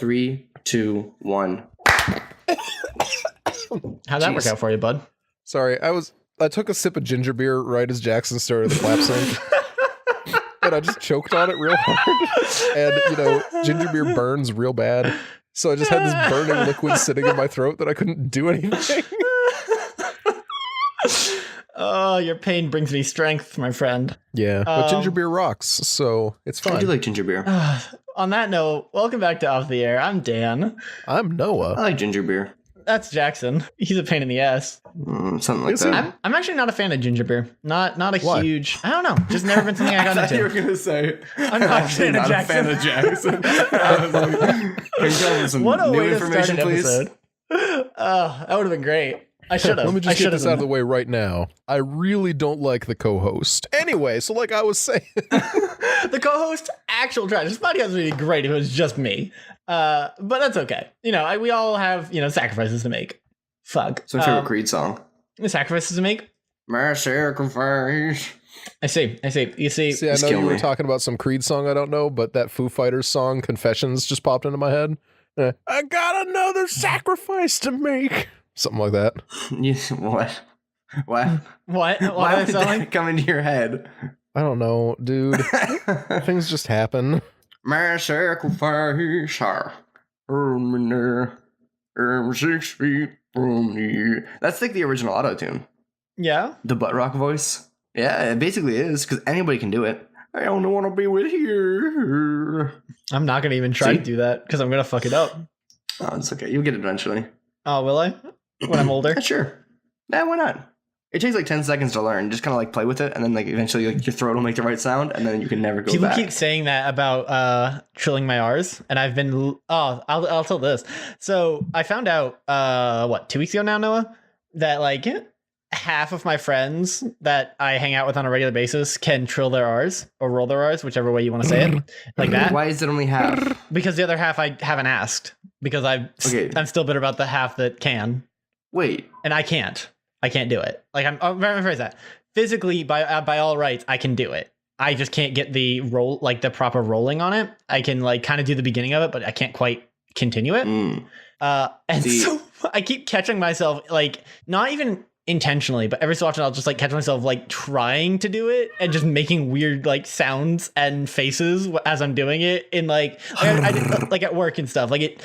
3, 2, 1. How'd that work out for you, bud? Sorry, I took a sip of ginger beer right as Jackson started the clap sync. And I just choked on it real hard. And, ginger beer burns real bad. So I just had this burning liquid sitting in my throat that I couldn't do anything. Oh, your pain brings me strength, my friend. Yeah, but ginger beer rocks, so it's fine. I do like ginger beer. On that note, welcome back to Off the Air. I'm Dan. I'm Noah. I like ginger beer. That's Jackson. He's a pain in the ass. Something like that. I'm actually not a fan of ginger beer. Not a Why? huge. I don't know. Just never been something I got I thought you were into. gonna say I'm not a fan of Jackson. I was like, can you tell me some What a new way to start information, an please? episode. That would have been great. I should have. Let me just get this out of the way right now. I really don't like the co-host. Anyway, so like I was saying... The co-host, actual trash. This podcast would be great if it was just me. But that's okay. We all have, sacrifices to make. Fuck. It's my favorite Creed song. The sacrifices to make? My sacrifice. I see. You see. See, I Just know kill you were me. talking about some Creed song I don't know, but that Foo Fighters song, Confessions, just popped into my head. I got another sacrifice to make. Something like that. What? What? What? Why Why would that come into your head? I don't know, dude. Things just happen. My sacrifice. 6 feet from here. That's like the original auto tune. Yeah? The butt rock voice. Yeah, it basically is, because anybody can do it. I only want to be with you. I'm not going to even try to do that because I'm going to fuck it up. Oh, it's okay. You'll get it eventually. Oh, will I? When I'm older? Yeah, sure. Yeah, why not? It takes like 10 seconds to learn. Just kind of like play with it, and then like eventually like your throat will make the right sound, and then you can never go People back. keep saying that about trilling my R's, and I've been... Oh, I'll tell this. So I found out, 2 weeks ago now, Noah, that like half of my friends that I hang out with on a regular basis can trill their R's or roll their R's, whichever way you want to say it, like that. Why is it only half? Because the other half I haven't asked, because I'm still bitter about the half that can, Wait. and I can't do it. Like I'm very rephrase that. Physically, by all rights, I can do it. I just can't get the roll, like the proper rolling on it. I can like kind of do the beginning of it, but I can't quite continue it. So I keep catching myself, like not even intentionally, but every so often I'll just like catch myself like trying to do it and just making weird like sounds and faces as I'm doing it in like like at work and stuff. Like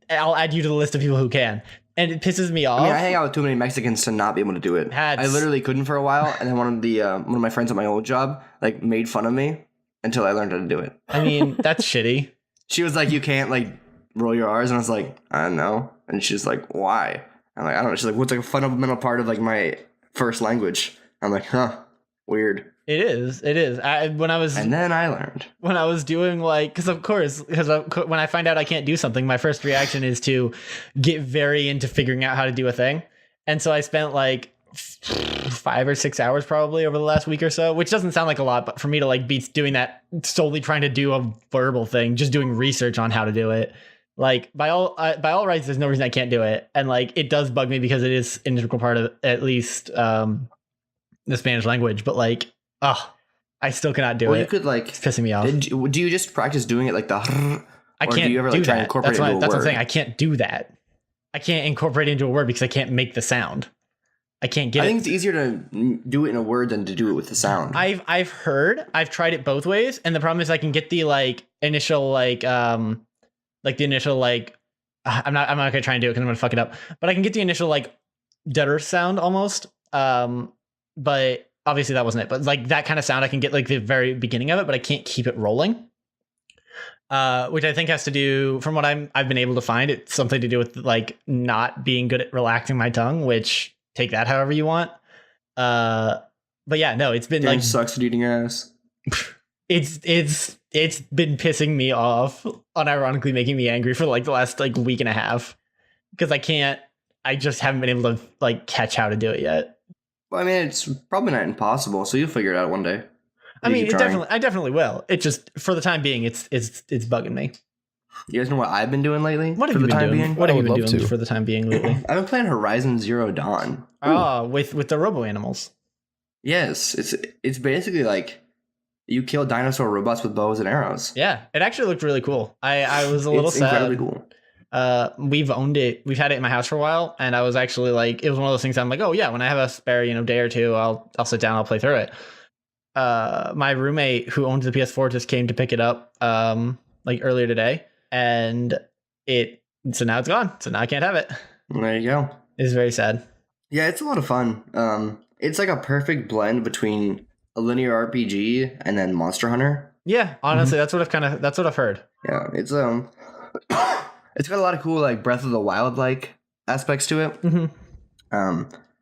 I'll add you to the list of people who can, and it pisses me off. I mean, I hang out with too many Mexicans to not be able to do it. I literally couldn't for a while, and then one of my friends at my old job like made fun of me until I learned how to do it. I mean, that's shitty. She was like, "You can't like roll your R's," and I was like, "I don't know," and she's like, "Why?" I'm like, "I don't know." She's like, "What's like a fundamental part of like my first language?" I'm like, "Huh, weird." It is. And then I learned. When I was doing like, because when I find out I can't do something, my first reaction is to get very into figuring out how to do a thing. And so I spent like 5 or 6 hours probably over the last week or so, which doesn't sound like a lot, but for me to like be doing that solely trying to do a verbal thing, just doing research on how to do it. Like by all rights, there's no reason I can't do it. And like, it does bug me because it is an integral part of at least the Spanish language, but like, I still cannot do it. You could like, it's pissing me off. Do you just practice doing it like the? I can't do you ever like try to incorporate it into a word? That's what I'm saying. I can't do that. I can't incorporate it into a word because I can't make the sound. I can't get it. I think it's easier to do it in a word than to do it with the sound. I've tried it both ways, and the problem is I can get the like initial like I'm not gonna try and do it because I'm gonna fuck it up. But I can get the initial like deader sound almost. But obviously that wasn't it. But like that kind of sound I can get like the very beginning of it, but I can't keep it rolling. Which I think has to do, from what I've been able to find, it's something to do with like not being good at relaxing my tongue, which take that however you want. But yeah, no, it's been like sucks at eating ass. It's been pissing me off, unironically making me angry for like the last like week and a half, because I just haven't been able to like catch how to do it yet. Well, I mean, it's probably not impossible, so you'll figure it out one day. I mean, I definitely will. It just, for the time being, it's bugging me. You guys know what I've been doing lately? What have you been doing? What have you been doing for the time being lately? I've been playing Horizon Zero Dawn. Oh, with the robo animals. Yes, it's basically like you kill dinosaur robots with bows and arrows. Yeah, it actually looked really cool. I was a little It's sad. incredibly cool. We've owned it. We've had it in my house for a while, and I was actually like, it was one of those things. I'm like, oh yeah, when I have a spare, day or two, I'll sit down, I'll play through it. My roommate who owns the PS4 just came to pick it up, like earlier today, and so now it's gone. So now I can't have it. There you go. It's very sad. Yeah, it's a lot of fun. It's like a perfect blend between a linear RPG and then Monster Hunter. Yeah, honestly, that's what I've heard. Yeah, it's it's got a lot of cool like Breath of the Wild like aspects to it.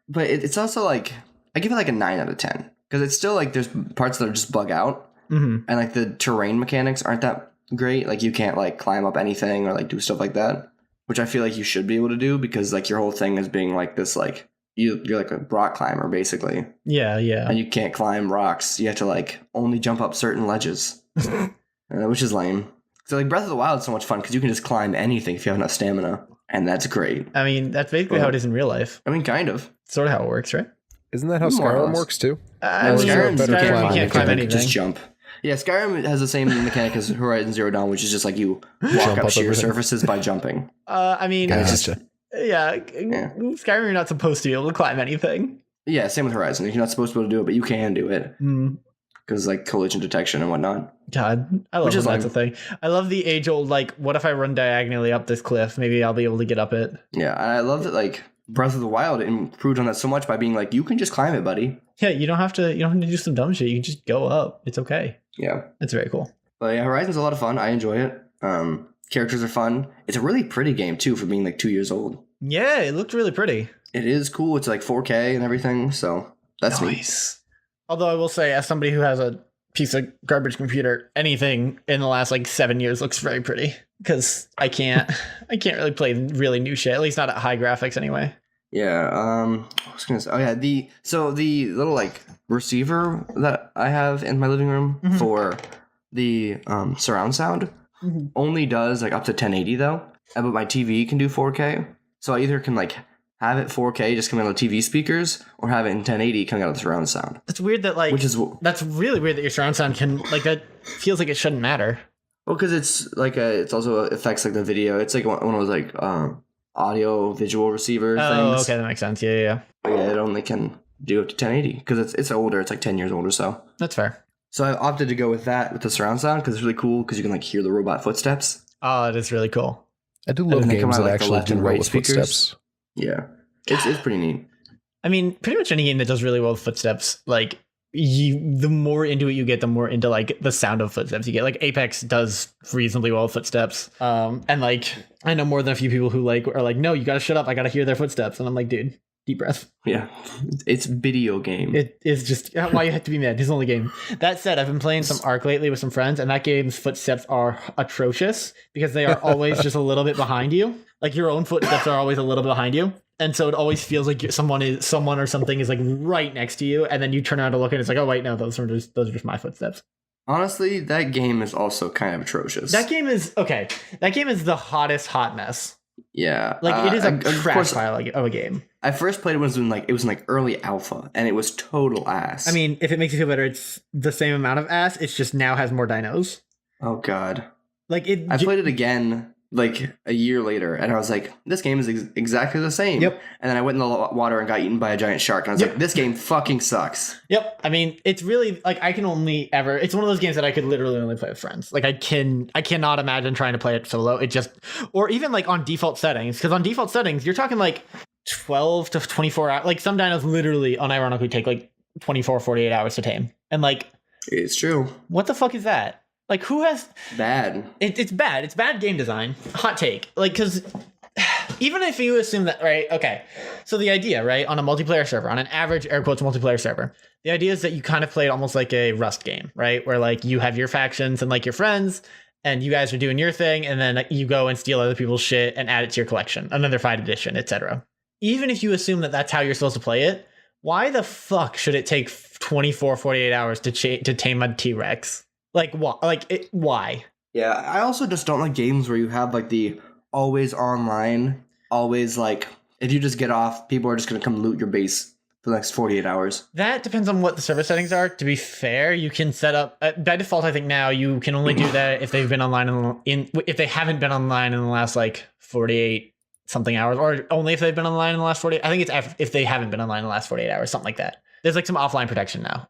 But it's also like I give it like a 9 out of 10 because it's still like there's parts that are just bug out, and like the terrain mechanics aren't that great. Like you can't like climb up anything or like do stuff like that, which I feel like you should be able to do because like your whole thing is being like this like you're like a rock climber basically. Yeah. And you can't climb rocks. You have to like only jump up certain ledges, which is lame. So like Breath of the Wild is so much fun because you can just climb anything if you have enough stamina, and that's great. I mean, that's basically how it is in real life. I mean, kind of. Sort of how it works, right? Isn't that how More or Skyrim less. works too? Skyrim, you can't climb anything. Just jump. Yeah, Skyrim has the same mechanic as Horizon Zero Dawn, which is just like you walk up sheer surfaces by jumping. I mean, Gotcha. yeah, Skyrim, you're not supposed to be able to climb anything. Yeah, same with Horizon. You're not supposed to be able to do it, but you can do it because like collision detection and whatnot. God, I love when that's a thing. I love the age-old like, what if I run diagonally up this cliff? Maybe I'll be able to get up it. Yeah, and I love that like Breath of the Wild improved on that so much by being like, you can just climb it, buddy. Yeah, you don't have to do some dumb shit. You can just go up. It's okay. Yeah, it's very cool. But yeah, Horizon's a lot of fun. I enjoy it. Characters are fun. It's a really pretty game too for being like 2 years old. Yeah, it looked really pretty. It is cool. It's like 4K and everything, so that's nice. Although I will say, as somebody who has a piece of garbage computer, anything in the last like 7 years looks very pretty because I can't really play really new shit, at least not at high graphics anyway. Yeah, I was gonna say, oh yeah, the little like receiver that I have in my living room for the surround sound only does like up to 1080 though, but my TV can do 4K, so I either can like have it 4K just coming out of the TV speakers, or have it in 1080 coming out of the surround sound. That's weird that like, that's really weird that your surround sound can like, that feels like it shouldn't matter. Well, because it's like it's also affects like the video. It's like one of those like audio visual receiver things. Oh, okay, that makes sense. Yeah. But yeah, it only can do up to 1080 because it's older. It's like 10 years old or so. That's fair. So I opted to go with that with the surround sound because it's really cool because you can like hear the robot footsteps. Oh, it is really cool. I do love games that like actually do well with speakers. footsteps. Yeah, it's pretty neat. I mean, pretty much any game that does really well with footsteps, like the more into it you get, the more into like the sound of footsteps you get. Like Apex does reasonably well with footsteps. And like I know more than a few people who like are like, no, you gotta shut up, I gotta hear their footsteps. And I'm like, dude, deep breath. Yeah, it's video game. It is just why you have to be mad. It's the only game. That said, I've been playing some Ark lately with some friends, and that game's footsteps are atrocious because they are always just a little bit behind you. Like your own footsteps are always a little bit behind you. And so it always feels like someone or something is like right next to you, and then you turn around to look and it's like, oh wait, no, those are just my footsteps. Honestly, that game is also kind of atrocious. That game is okay. That game is the hottest hot mess. Yeah, like it is a trash pile of a game. I first played it when it was in early alpha, and it was total ass. I mean, if it makes you feel better, it's the same amount of ass. It's just now has more dinos. Oh god, like it. I played it again like a year later, and I was like, this game is exactly the same. Yep. And then I went in the water and got eaten by a giant shark, and I was like, this game fucking sucks. Yep. I mean, it's really like it's one of those games that I could literally only play with friends. Like I cannot imagine trying to play it solo. Or even like on default settings, because on default settings, you're talking like 12 to 24 hours. Like some dinos literally unironically take like 24, 48 hours to tame. And like, it's true. What the fuck is that? Like who has bad? It's bad. It's bad game design. Hot take. Like, because even if you assume that, right? Okay. So the idea, right, on a multiplayer server, on an average air quotes multiplayer server, the idea is that you kind of play it almost like a Rust game, right? Where like you have your factions and like your friends, and you guys are doing your thing, and then you go and steal other people's shit and add it to your collection, another fight edition, etc. Even if you assume that that's how you're supposed to play it, why the fuck should it take 24, 48 hours to tame a T-Rex? Like, what? Why? Yeah, I also just don't like games where you have like the always online, always like if you just get off, people are just gonna come loot your base for the next 48 hours? That depends on what the server settings are. To be fair, you can set up by default. I think now you can only do that if they've been online if they haven't been online in the last like 48 something hours, or only if they've been online in the last 48. I think it's if they haven't been online in the last 48 hours, something like that. There's like some offline protection now.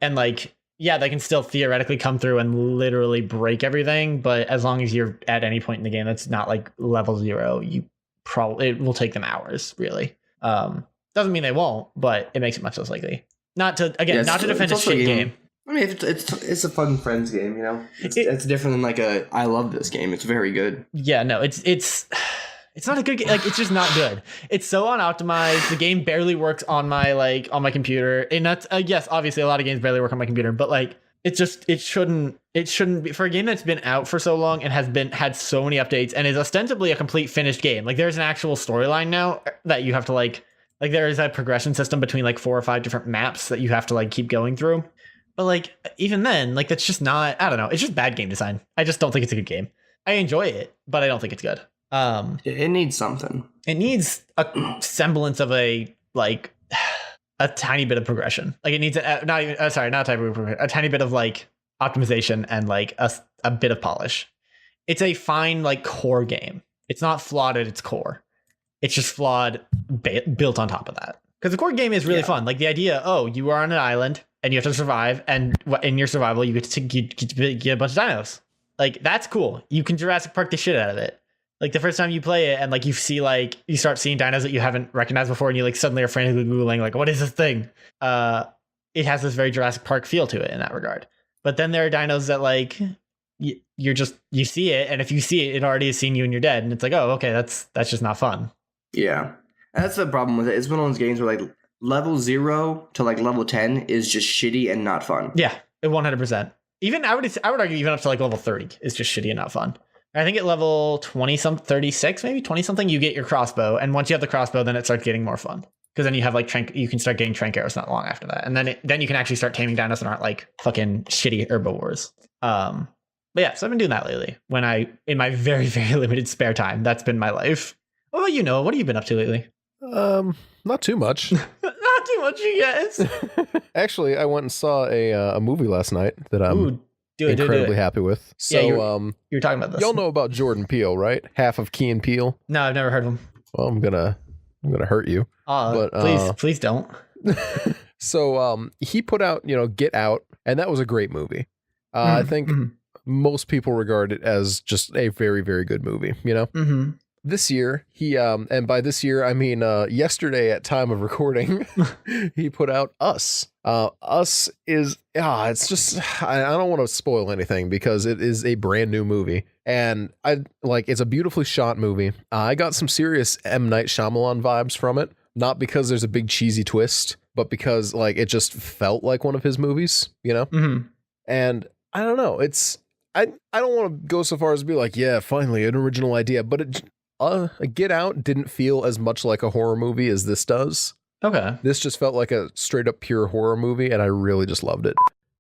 And like, yeah, they can still theoretically come through and literally break everything. But as long as you're at any point in the game that's not like level 0, it will take them hours, really. Doesn't mean they won't, but it makes it much less likely. Not to defend a shit game. I mean, it's a fun friends game, you know. It's different than like I love this game. It's very good. Yeah, no, it's not a good game. Like, it's just not good. It's so unoptimized. The game barely works on my computer. And that's yes, obviously a lot of games barely work on my computer, but like it shouldn't be for a game that's been out for so long and has had so many updates and is ostensibly a complete finished game. Like, there's an actual storyline now that you have to like there is a progression system between like 4 or 5 different maps that you have to like keep going through. But like, even then, like, that's just not, I don't know. It's just bad game design. I just don't think it's a good game. I enjoy it, but I don't think it's good. It needs something. It needs a semblance of a tiny bit of progression. Like, it needs a tiny bit of like optimization and like a bit of polish. It's a fine like core game. It's not flawed at its core. It's just flawed built on top of that. Because the core game is really fun. Like, the idea, you are on an island and you have to survive, and in your survival you get to get a bunch of dinos. Like, that's cool. You can Jurassic Park the shit out of it. Like, the first time you play it and like you start seeing dinos that you haven't recognized before, and you like suddenly are frantically Googling like, what is this thing? It has this very Jurassic Park feel to it in that regard. But then there are dinos that like you see it, and if you see it, it already has seen you and you're dead, and it's like, oh, okay, that's just not fun. Yeah. And that's the problem with it. It's one of those games where like level 0 to like level 10 is just shitty and not fun. Yeah, 100%. Even I would argue even up to like level 30 is just shitty and not fun. I think at level 36, maybe 20 something, you get your crossbow, and once you have the crossbow, then it starts getting more fun, because then you have like you can start getting trank arrows not long after that, and then you can actually start taming dinos that aren't like fucking shitty herbivores. But yeah, so I've been doing that lately in my very, very limited spare time. That's been my life. What about you, Noah? What have you been up to lately? Not too much. Not too much, you guys. Actually, I went and saw a movie last night that I'm incredibly happy with. So, yeah, you were talking about this. Y'all know about Jordan Peele, right? Half of Key and Peele. No, I've never heard of him. Well, I'm gonna hurt you. But please don't. So, he put out, Get Out, and that was a great movie. I think most people regard it as just a very, very good movie. Mm-hmm. This year, he and by this year I mean yesterday at time of recording, he put out Us. Us is it's just I don't want to spoil anything because it is a brand new movie, and it's a beautifully shot movie. I got some serious M. Night Shyamalan vibes from it, not because there's a big cheesy twist, but because it just felt like one of his movies, Mm-hmm. And I don't know, I don't want to go so far as to be like, yeah, finally an original idea, but Get Out didn't feel as much like a horror movie as this does. Okay. This just felt like a straight up pure horror movie, and I really just loved it.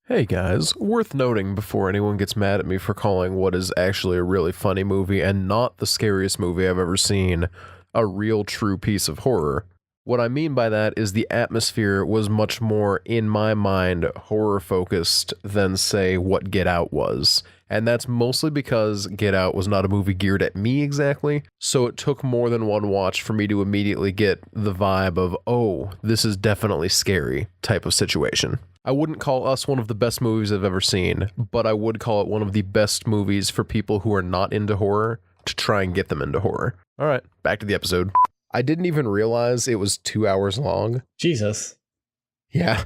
Hey guys, worth noting before anyone gets mad at me for calling what is actually a really funny movie and not the scariest movie I've ever seen a real true piece of horror. What I mean by that is the atmosphere was much more, in my mind, horror focused than, say, what Get Out was. And that's mostly because Get Out was not a movie geared at me exactly, so it took more than one watch for me to immediately get the vibe of, oh, this is definitely scary type of situation. I wouldn't call Us one of the best movies I've ever seen, but I would call it one of the best movies for people who are not into horror to try and get them into horror. All right, back to the episode. I didn't even realize it was 2 hours long. Jesus. Yeah.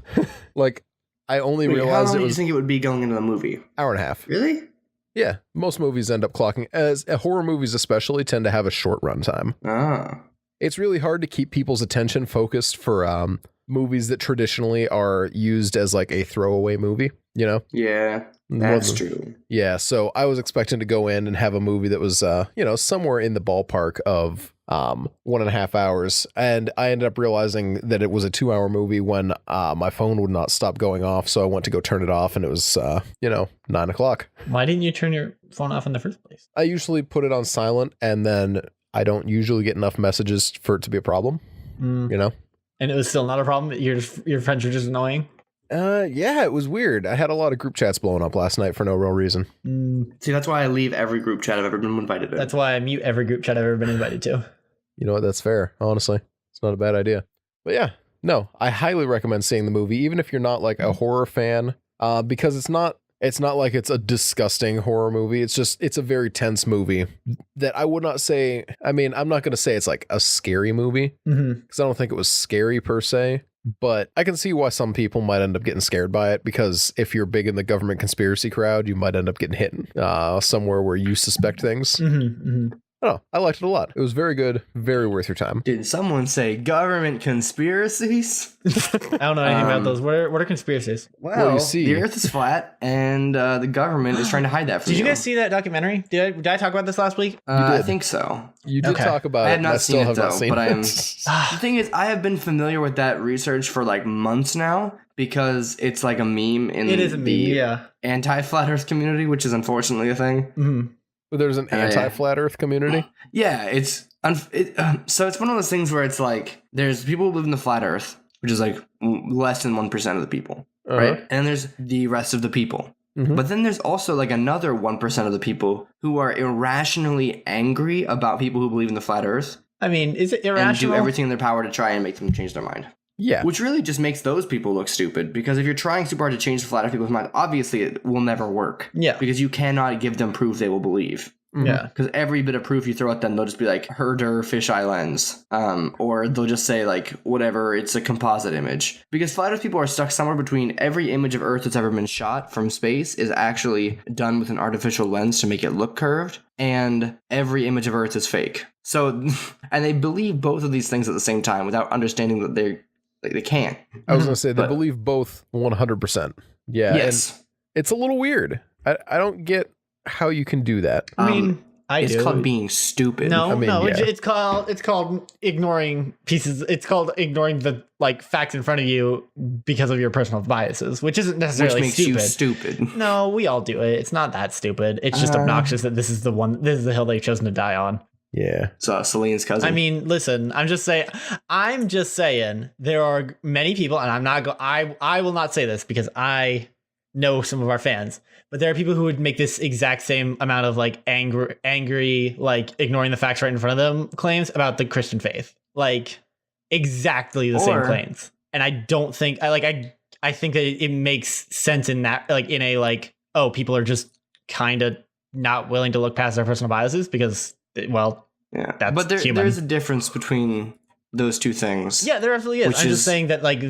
I only realized how long it do was... you think it would be going into the movie? Hour and a half. Really? Yeah, most movies end up clocking, as horror movies especially tend to have a short runtime. Ah. It's really hard to keep people's attention focused for movies that traditionally are used as a throwaway movie, Yeah, that's true. Yeah, so I was expecting to go in and have a movie that was, somewhere in the ballpark of 1.5 hours, and I ended up realizing that it was a 2-hour movie when my phone would not stop going off, so I went to go turn it off, and it was 9 o'clock. Why didn't you turn your phone off in the first place? I usually put it on silent, and then I don't usually get enough messages for it to be a problem. And it was still not a problem. Your friends were just annoying. Yeah, it was weird. I had a lot of group chats blowing up last night for no real reason. See, that's why I leave every group chat I've ever been invited to. That's why I mute every group chat I've ever been invited to. You know what? That's fair. Honestly, it's not a bad idea. But yeah, no, I highly recommend seeing the movie, even if you're not like a horror fan, because it's not like it's a disgusting horror movie. It's a very tense movie that I would not say. I mean, I'm not going to say it's like a scary movie because I don't think it was scary per se. But I can see why some people might end up getting scared by it, because if you're big in the government conspiracy crowd, you might end up getting hit somewhere where you suspect things. Oh, I liked it a lot. It was very good, very worth your time. Did someone say government conspiracies? I don't know anything about those. What are conspiracies? Well, you see, the Earth is flat, and the government is trying to hide that from you. Did you guys see that documentary? Did I talk about this last week? I think so. You did talk about it. I have not seen it, though, but I am. it. The thing is, I have been familiar with that research for like months now, because it's like a meme in the anti-flat Earth community, which is unfortunately a thing. There's an anti-flat Earth community? Yeah, so it's one of those things where it's like, there's people who live in the flat Earth, which is like less than 1% of the people, right? And then there's the rest of the people. But then there's also like another 1% of the people who are irrationally angry about people who believe in the flat Earth. I mean, is it irrational? And do everything in their power to try and make them change their mind. Yeah. Which really just makes those people look stupid, because if you're trying super hard to change the flat Earth people's mind, obviously it will never work. Yeah. Because you cannot give them proof they will believe. Yeah. Because every bit of proof you throw at them, they'll just be like, herder fisheye lens. Or they'll just say like, whatever, it's a composite image. Because flat Earth people are stuck somewhere between every image of Earth that's ever been shot from space is actually done with an artificial lens to make it look curved, and every image of Earth is fake. So, and they believe both of these things at the same time without understanding that they can't. I was going to say, they believe both 100%. Yeah. Yes. And it's a little weird. I don't get how you can do that. I mean, it's called being stupid. No, I mean, no, yeah. it's called ignoring pieces. It's called ignoring the like facts in front of you because of your personal biases, which isn't necessarily which makes stupid. you stupid. No, we all do it. It's not that stupid. It's just obnoxious that this is the hill they've chosen to die on. Yeah. So Celine's cousin. I mean, listen, I'm just saying there are many people, and I will not say this because I know some of our fans, but there are people who would make this exact same amount of like angry, like ignoring the facts right in front of them claims about the Christian faith, like exactly the same claims. And I don't think I think that it makes sense in that, like in a like, oh, people are just kind of not willing to look past their personal biases because, well, yeah, that's but human. There's a difference between those two things. Yeah, there absolutely is. I'm just saying that like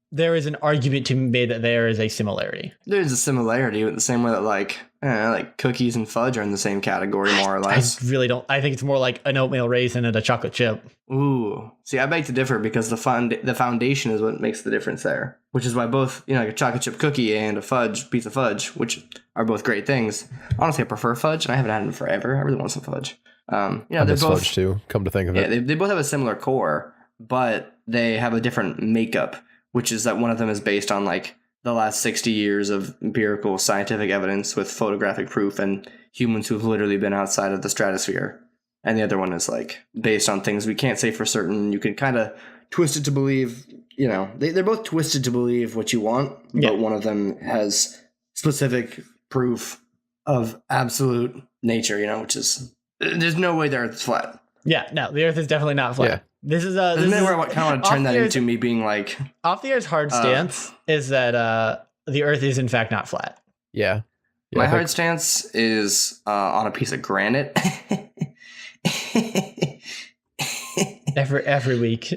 there is an argument to be made that there is a similarity. There's a similarity, but the same way that like cookies and fudge are in the same category, more or less. I really don't. I think it's more like an oatmeal raisin and a chocolate chip. Ooh, see, I beg to differ, because the foundation is what makes the difference there. Which is why both, like a chocolate chip cookie and a piece of fudge, which are both great things. Honestly, I prefer fudge, and I haven't had them forever. I really want some fudge. I they're miss both fudge too. Come to think of it, they both have a similar core, but they have a different makeup. Which is that one of them is based on like the last 60 years of empirical scientific evidence with photographic proof and humans who've literally been outside of the stratosphere. And the other one is like based on things we can't say for certain. You can kind of twist it to believe, they're both twisted to believe what you want, but one of them has specific proof of absolute nature, which is, there's no way the Earth's flat. Yeah, no, the Earth is definitely not flat. Yeah. This is where I kind of want to turn that into me being like, off the Earth's hard stance is that the Earth is in fact not flat. Yeah. My hard stance is on a piece of granite. every week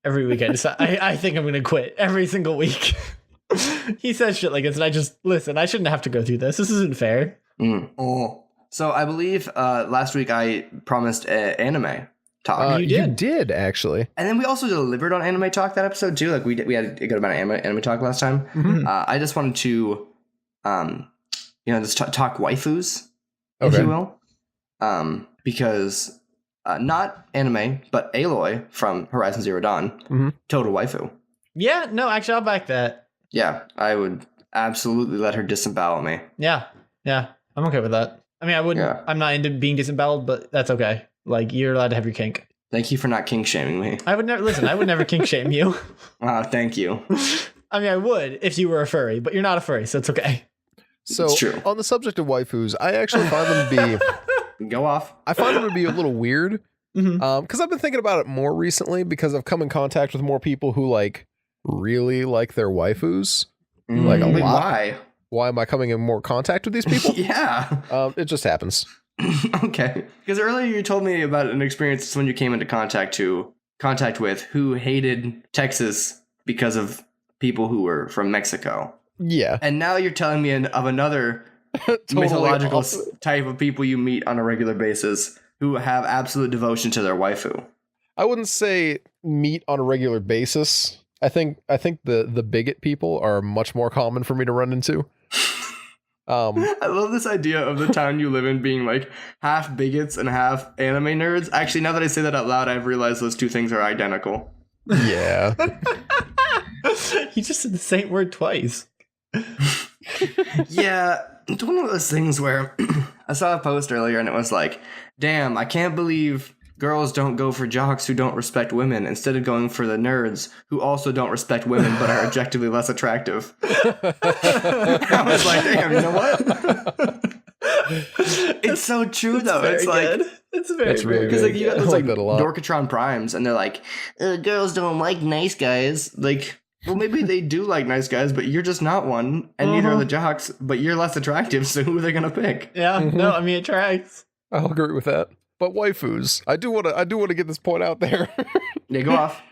I think I'm gonna quit every single week. He says shit like this, and I just listen. I shouldn't have to go through this. This isn't fair. So I believe last week I promised anime talk. You did actually, and then we also delivered on anime talk that episode too. Like we had a good amount of anime talk last time. I just wanted to, just talk waifus, if you will, because not anime, but Aloy from Horizon Zero Dawn, total waifu. Yeah, no, actually, I'll back that. Yeah, I would absolutely let her disembowel me. Yeah, I'm okay with that. I mean, I wouldn't. Yeah. I'm not into being disemboweled, but that's okay. Like, you're allowed to have your kink. Thank you for not kink shaming me. I would never kink shame you. Thank you. I mean, I would if you were a furry, but you're not a furry, so it's okay. So It's true. on the subject of waifus, I actually find them to be Go off. I find them to be a little weird. Mhm. Because I've been thinking about it more recently because I've come in contact with more people who like really like their waifus. Like a Wait, lot. why? Why am I coming in more contact with these people? Yeah. It just happens. Okay. Because earlier you told me about an experience when you came into contact with who hated Texas because of people who were from Mexico. Yeah. And now you're telling me of another Totally mythological opposite. type of people you meet on a regular basis who have absolute devotion to their waifu. I wouldn't say meet on a regular basis. I think the bigot people are much more common for me to run into. I love this idea of the town you live in being like half bigots and half anime nerds. Actually, now that I say that out loud, I've realized those two things are identical. Yeah. You just said the same word twice. Yeah, it's one of those things where I saw a post earlier and it was like, damn, I can't believe girls don't go for jocks who don't respect women instead of going for the nerds who also don't respect women but are objectively less attractive. I was like, damn, you know what? It's so true though. It's like it's very It's really good. because like you got I those like like that a lot. Dorkatron primes and they're like, girls don't like nice guys. Like, well, maybe they do like nice guys, but you're just not one, and neither are the jocks. But you're less attractive, so who are they gonna pick? Yeah, no, I mean it tracks. I'll agree with that. But waifus, I do want to get this point out there. Yeah, go off.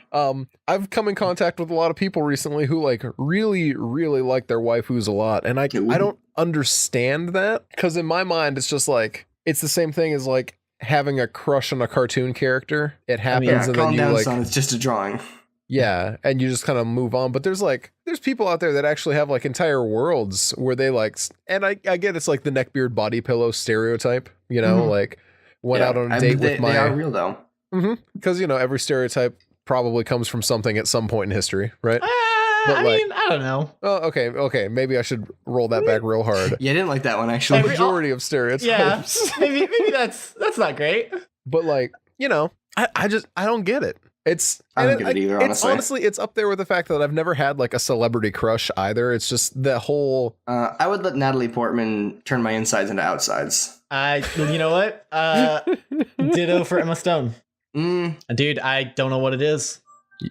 I've come in contact with a lot of people recently who like really, really like their waifus a lot, and I don't understand that because in my mind it's just like it's the same thing as like having a crush on a cartoon character. It happens, Yeah, and then calm you down, like son. It's just a drawing. yeah, and you just kind of move on. But there's people out there that actually have like entire worlds where they like, and I get it's like the neckbeard body pillow stereotype, you know, like went out on a date with my. They are real though. Because you know every stereotype probably comes from something at some point in history, right? But I like- mean, I don't know. Oh, okay. Maybe I should roll that back real hard. Yeah, I didn't like that one actually. The majority of stereotypes. Yeah, maybe that's not great. But like, you know, I don't get it. I don't get it either, It's honestly. honestly, it's up there with the fact that I've never had like a celebrity crush either. It's just the whole. I would let Natalie Portman turn my insides into outsides. You know what? Ditto for Emma Stone. Dude, I don't know what it is.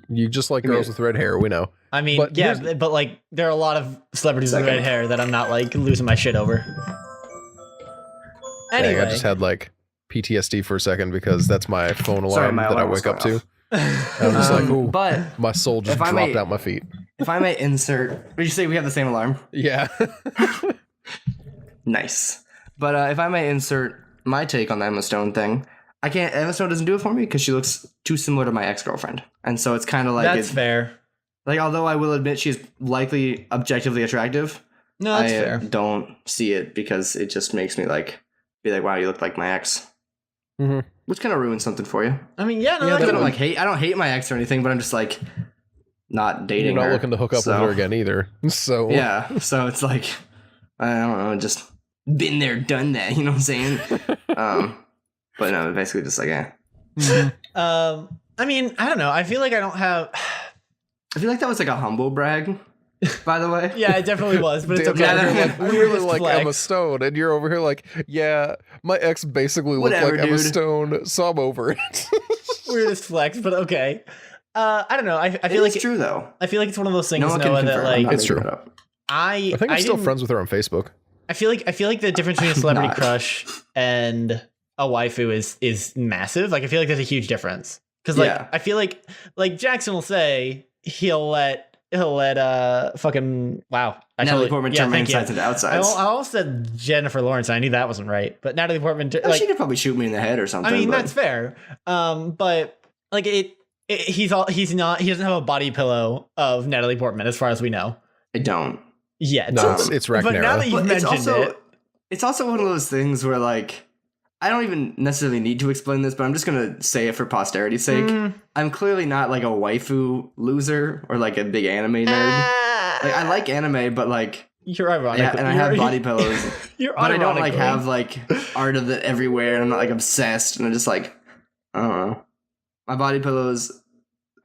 You just like girls with red hair. We know. I mean, But yeah, here's- but like there are a lot of celebrities with Second. red hair that I'm not like losing my shit over. Anyway, Dang, I just had like PTSD for a second because that's my phone alarm Sorry, my that I alarm was wake up going to. I'm just like, ooh, But my soul just if I dropped may- out my feet. if I may insert, did you say we have the same alarm? Yeah. Nice. But if I may insert my take on the Emma Stone thing, I can't. Emma Stone doesn't do it for me because she looks too similar to my ex-girlfriend, and so it's kind of like that's fair. Like, although I will admit she's likely objectively attractive, No, that's I fair. don't see it because it just makes me be like, wow, you look like my ex, which kind of ruins something for you. I mean, yeah, no, Yeah, that's I don't hate my ex or anything, but I'm just like not dating You're not her. looking to hook up with her again either. So Yeah, so it's like I don't know, just been there, done that. You know what I'm saying? But no, basically just like I mean, I don't know. I feel like I don't have. I feel like that was like a humble brag, by the way. Yeah, it definitely was, but it's Damn, okay. Tyler, you're like, we really Weirdest like flex. Emma Stone, and you're over here like, yeah, my ex basically looked Whatever, like Emma dude. Stone, so I'm over it. Weirdest flex, but okay. I don't know. I It feel is like true though. I feel like it's one of those things, No one can Noah, that confirm. I'm like not It's making true. that up. I think I'm still didn't- friends with her on Facebook. I feel like the difference between a celebrity not. crush and a waifu is massive. Like I feel like there's a huge difference because like Yeah. I feel like Jackson will say he'll let fucking wow. Natalie Portman turned my thank you. insides into I outsides. almost said Jennifer Lawrence. And I knew that wasn't right, but Natalie Portman. Well, Like, she could probably shoot me in the head or something. I mean, but that's fair. But like he doesn't have a body pillow of Natalie Portman as far as we know. I don't. Yet. No, it's but now that Ragnarok. you've But it's mentioned also it, it's also one of those things where like I don't even necessarily need to explain this, but I'm just gonna say it for posterity's sake. I'm clearly not like a waifu loser or like a big anime nerd. Like I like anime, but like you're ironic. yeah, and I have body pillows, You're but I don't like ironically- have like art of it everywhere, and I'm not like obsessed, and I'm just like I don't know. My body pillows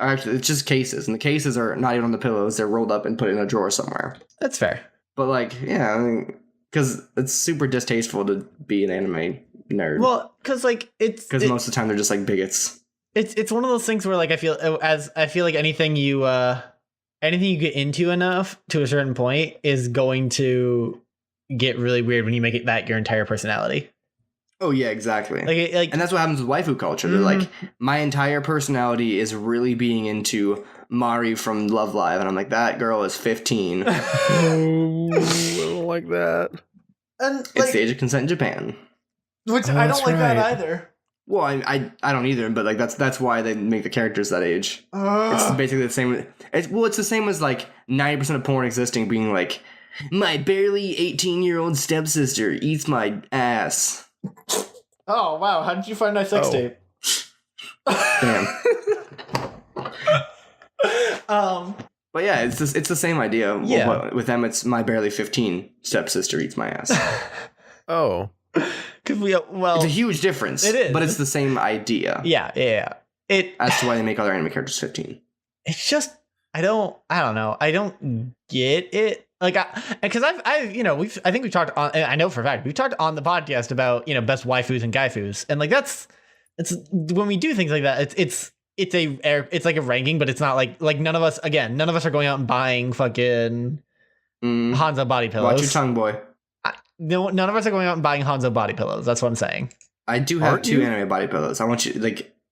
are actually, it's just cases, and the cases are not even on the pillows. They're rolled up and put in a drawer somewhere. That's fair. But like, yeah, I mean, because it's super distasteful to be an anime nerd. Well, because like because most of the time they're just like bigots. It's one of those things where like I feel like anything you get into enough to a certain point is going to get really weird when you make it that your entire personality. Oh yeah, exactly. Like, and that's what happens with waifu culture. They're like, my entire personality is really being into Mari from Love Live, and I'm like, that girl is 15. Oh, I don't like that. And it's the age of consent in Japan. Which I don't like that either. Well, I don't either, but like that's why they make the characters that age. It's basically the same. It's the same as like 90% of porn existing being like, my barely 18-year-old stepsister eats my ass. Oh wow! How did you find my sex tape? Damn. But yeah, it's the same idea. Yeah. With them, it's my barely 15 stepsister eats my ass. Oh. It's a huge difference. It is, but it's the same idea. Yeah. As to why they make other anime characters 15. It's just I don't know. I don't get it. Like, because I think we've talked on. I know for a fact we've talked on the podcast about best waifus and gaifus, and like it's when we do things like that. It's like a ranking, but it's not like none of us are going out and buying fucking Hanzo body pillows. Watch your tongue, boy. No, none of us are going out and buying Hanzo body pillows. That's what I'm saying. I do have two anime body pillows. I want you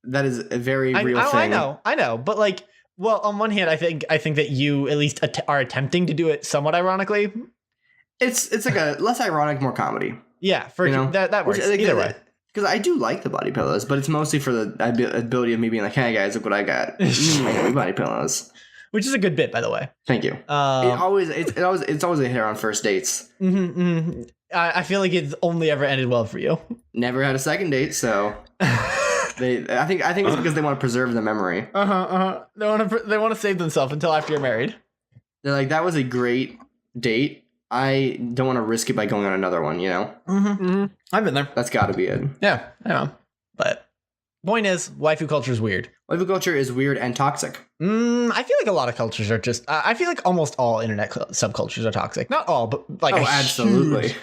that is a very real thing. I know, but like. Well, on one hand, I think that you at least are attempting to do it somewhat ironically. It's like a less ironic, more comedy. Yeah, that works. Either way. Because I do like the body pillows, but it's mostly for the ability of me being like, "Hey guys, look what I got! My body pillows." Which is a good bit, by the way. Thank you. It's always a hit on first dates. I feel like it's only ever ended well for you. Never had a second date, so. I think it's because they want to preserve the memory. They want to save themselves until after you're married. They're like, that was a great date. I don't want to risk it by going on another one. I've been there. That's got to be it. Yeah, I know. But point is, waifu culture is weird. Waifu culture is weird and toxic. I feel like a lot of cultures are just. I feel like almost all internet subcultures are toxic. Not all, but like absolutely.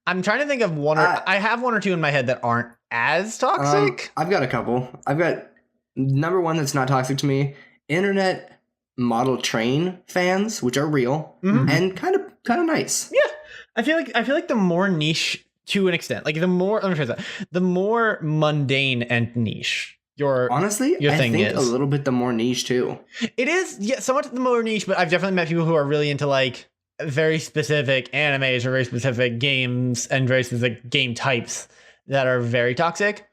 I'm trying to think of one. I have one or two in my head that aren't as toxic. I've got a couple. I've got number one that's not toxic to me. Internet model train fans, which are real and kind of nice. Yeah, I feel like the more niche to an extent, like the more mundane and niche your thing is, a little bit the more niche too. It is, yeah, somewhat the more niche. But I've definitely met people who are really into like very specific animes or very specific games and very specific game types that are very toxic.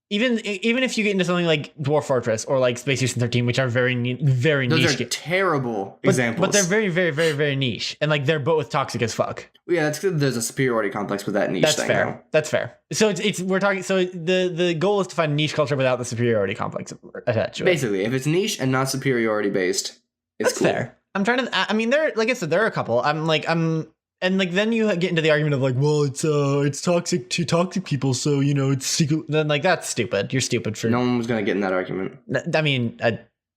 Even if you get into something like Dwarf Fortress or like Space Station 13, which are very niche. Those are terrible examples. But they're very, very, very, very niche. And like they're both toxic as fuck. Yeah, that's good. There's a superiority complex with that niche thing. Fair. Though. That's fair. So we're talking. So the goal is to find niche culture without the superiority complex attached to it. Basically, if it's niche and not superiority based, it's that's cool. Fair. I'm trying to. I mean, like I said, there are a couple. And like then you get into the argument of like, well, it's toxic to toxic people, so it's secret. Then like that's stupid. You're stupid for. No one was gonna get in that argument. I mean,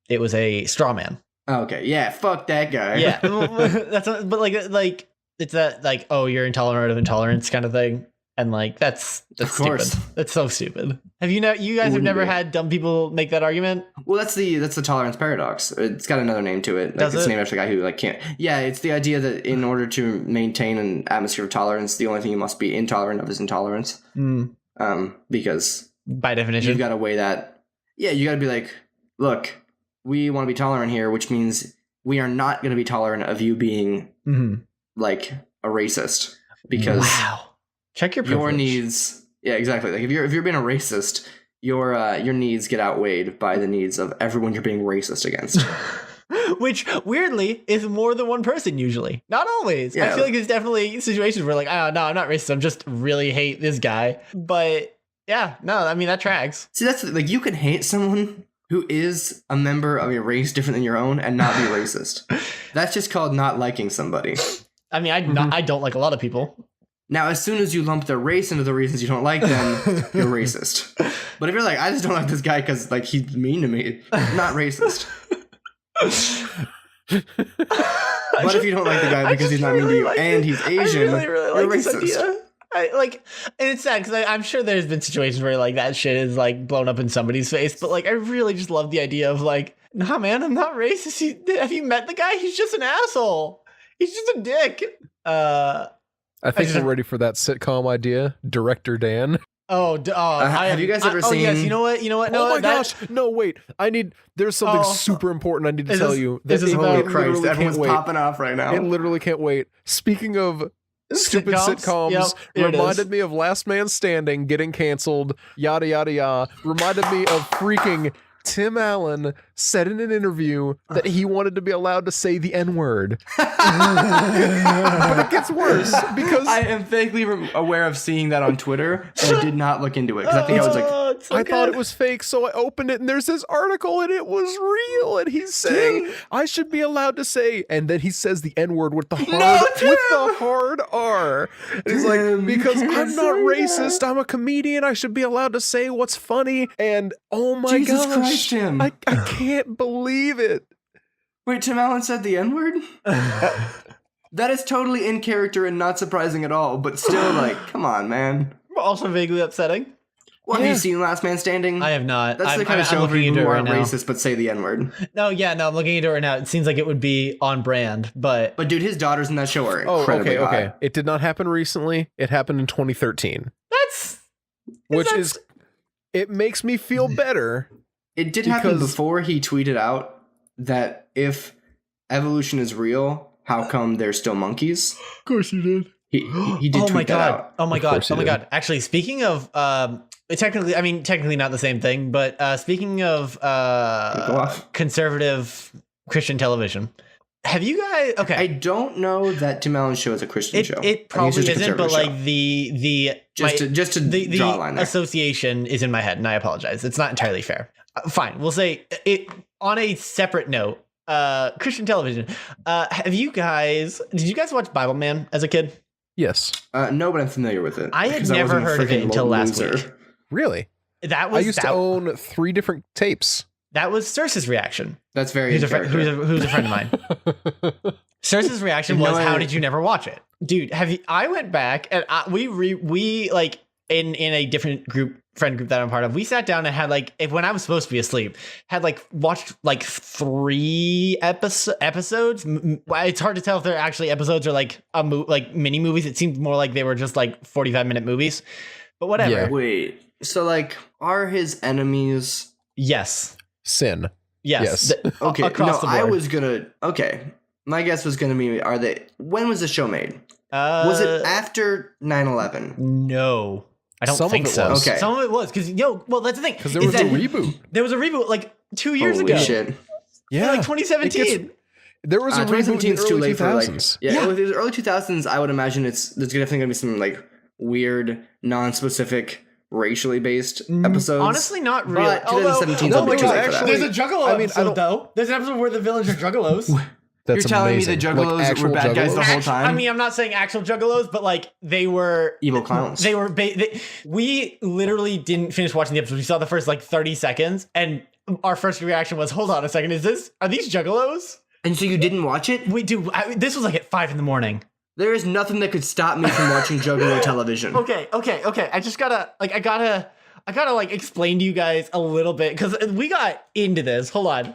it was a straw man. Oh, okay, yeah, fuck that guy. Yeah, but like it's that like, oh, you're intolerant of intolerance kind of thing, and like that's of course stupid. That's so stupid. You guys have never had dumb people make that argument? Well, that's the tolerance paradox. It's got another name to it. Like, it's named after the guy who like can't. Yeah, it's the idea that in order to maintain an atmosphere of tolerance, the only thing you must be intolerant of is intolerance. Because by definition, you've got to weigh that. Yeah, you got to be like, look, we want to be tolerant here, which means we are not going to be tolerant of you being like a racist because check your needs. Yeah, exactly. Like if you're being a racist, your needs get outweighed by the needs of everyone you're being racist against. Which weirdly is more than one person usually. Not always. Yeah. I feel like there's definitely situations where like, oh no, I'm not racist. I'm just really hate this guy. But yeah, no, I mean that tracks. See, that's like you can hate someone who is a member of a race different than your own and not be racist. That's just called not liking somebody. I mean, I don't like a lot of people. Now, as soon as you lump their race into the reasons you don't like them, you're racist. But if you're like, I just don't like this guy because like he's mean to me, not racist. But if you don't like the guy because he's not mean to you and he's Asian, you're racist. And it's sad because I'm sure there's been situations where like that shit is like blown up in somebody's face, but like I really just love the idea of like, nah, man, I'm not racist. Have you met the guy? He's just an asshole. He's just a dick. I think we're ready for that sitcom idea, Director Dan. Have you guys ever seen? Yes, you know what? No, my gosh! No, wait. There's something super important I need to tell you. Holy Christ! Everyone's popping off right now. It literally can't wait. Speaking of stupid sitcoms, reminded me of Last Man Standing getting canceled. Yada yada yada. Reminded me of freaking Tim Allen said in an interview that he wanted to be allowed to say the N-word. But it gets worse because I am vaguely aware of seeing that on Twitter, and I did not look into it because I think I was like, I thought it was fake, so I opened it and there's this article and it was real, and he's saying I should be allowed to say, and then he says the N-word with the hard R. And he's like, because I'm not racist, I'm a comedian, I should be allowed to say what's funny. And oh my Jesus gosh, Christ, Tim. I can't believe it. Wait, Tim Allen said the N-word? That is totally in character and not surprising at all, but still, like, come on, man. Also vaguely upsetting. Well, have you seen Last Man Standing? I have not. That's the kind of show where you aren't racist but say the N-word. No, I'm looking into it right now. It seems like it would be on brand, but dude, his daughters in that show are incredibly hot. Okay. It did not happen recently. It happened in 2013. It makes me feel better. It did happen before he tweeted out that if evolution is real, how come they're still monkeys? Of course he did. He did tweet that out. Oh my god. Actually, speaking of technically not the same thing, but speaking of conservative Christian television, have you guys I don't know that Tim Allen's show is a Christian show. It probably isn't, but like the draw a line there. Association is in my head, and I apologize. It's not entirely fair. Fine, we'll say it on a separate note. Christian television. Did you guys watch Bible Man as a kid? Yes. No, but I'm familiar with it. I had never heard of it until last week. Really? I used to own 3 different tapes. That was Cersei's reaction. That's very who's a friend of mine. Cersei's reaction was, "How did you never watch it, dude?" I went back and we like in a different friend group that I'm part of. We sat down and had like when I was supposed to be asleep, had like watched like 3 episodes. It's hard to tell if they're actually episodes or like like mini movies. It seemed more like they were just like 45-minute movies, but whatever. Yeah. Wait, so like, are his enemies? Yes. Sin. Yes. Okay. No, I was gonna. Okay. My guess was gonna be, when was the show made? Was it after 9/11? No. I don't think so. Okay. Some of it was because that's the thing. Because there was a reboot. There was a reboot like 2 years Holy ago. Shit. Yeah, like 2017. There was a reboot in the early 2000s. If it was early 2000s, I would imagine there's definitely gonna be some like weird, non-specific, racially based episodes. Honestly, not really. But 2017 will be too late for that. There's a Juggalo episode though. There's an episode where the villains are Juggalos. You're telling me the Juggalos were bad guys the whole time? I mean, I'm not saying actual Juggalos, but like they were evil clowns. They were. We literally didn't finish watching the episode. We saw the first like 30 seconds, and our first reaction was, "Hold on a second, are these Juggalos?" And so you didn't watch it? We do. This was like at 5 a.m. There is nothing that could stop me from watching Juggalo television. Okay. I just gotta like explain to you guys a little bit because we got into this. Hold on.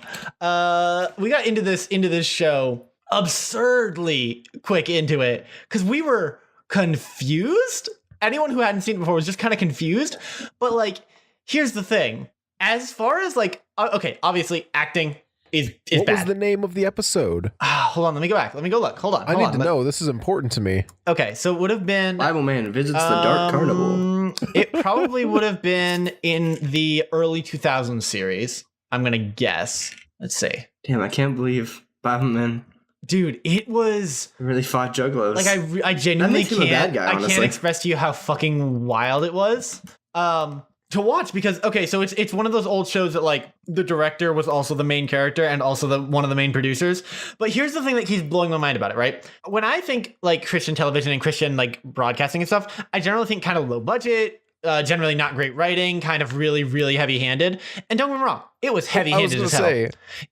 We got into this show absurdly quick into it because we were confused. Anyone who hadn't seen it before was just kind of confused. But like, here's the thing. As far as like, okay, obviously acting is what bad. Was the name of the episode? Hold on, let me go back. Let me go look. Hold on. I need to know. This is important to me. Okay, so it would have been Bible Man visits the Dark Carnival. It probably would have been in the early 2000s series. I'm gonna guess. Let's see. Damn, I can't believe Bible Man. Dude, it was really fought Juggalos. Like I genuinely can't. Bad guy, I can't express to you how fucking wild it was. To watch because so it's one of those old shows that like the director was also the main character and also one of the main producers. But here's the thing that keeps blowing my mind about it, right? When I think like Christian television and Christian like broadcasting and stuff, I generally think kind of low budget, generally not great writing, kind of really, really heavy-handed. And don't get me wrong, it was heavy-handed as hell.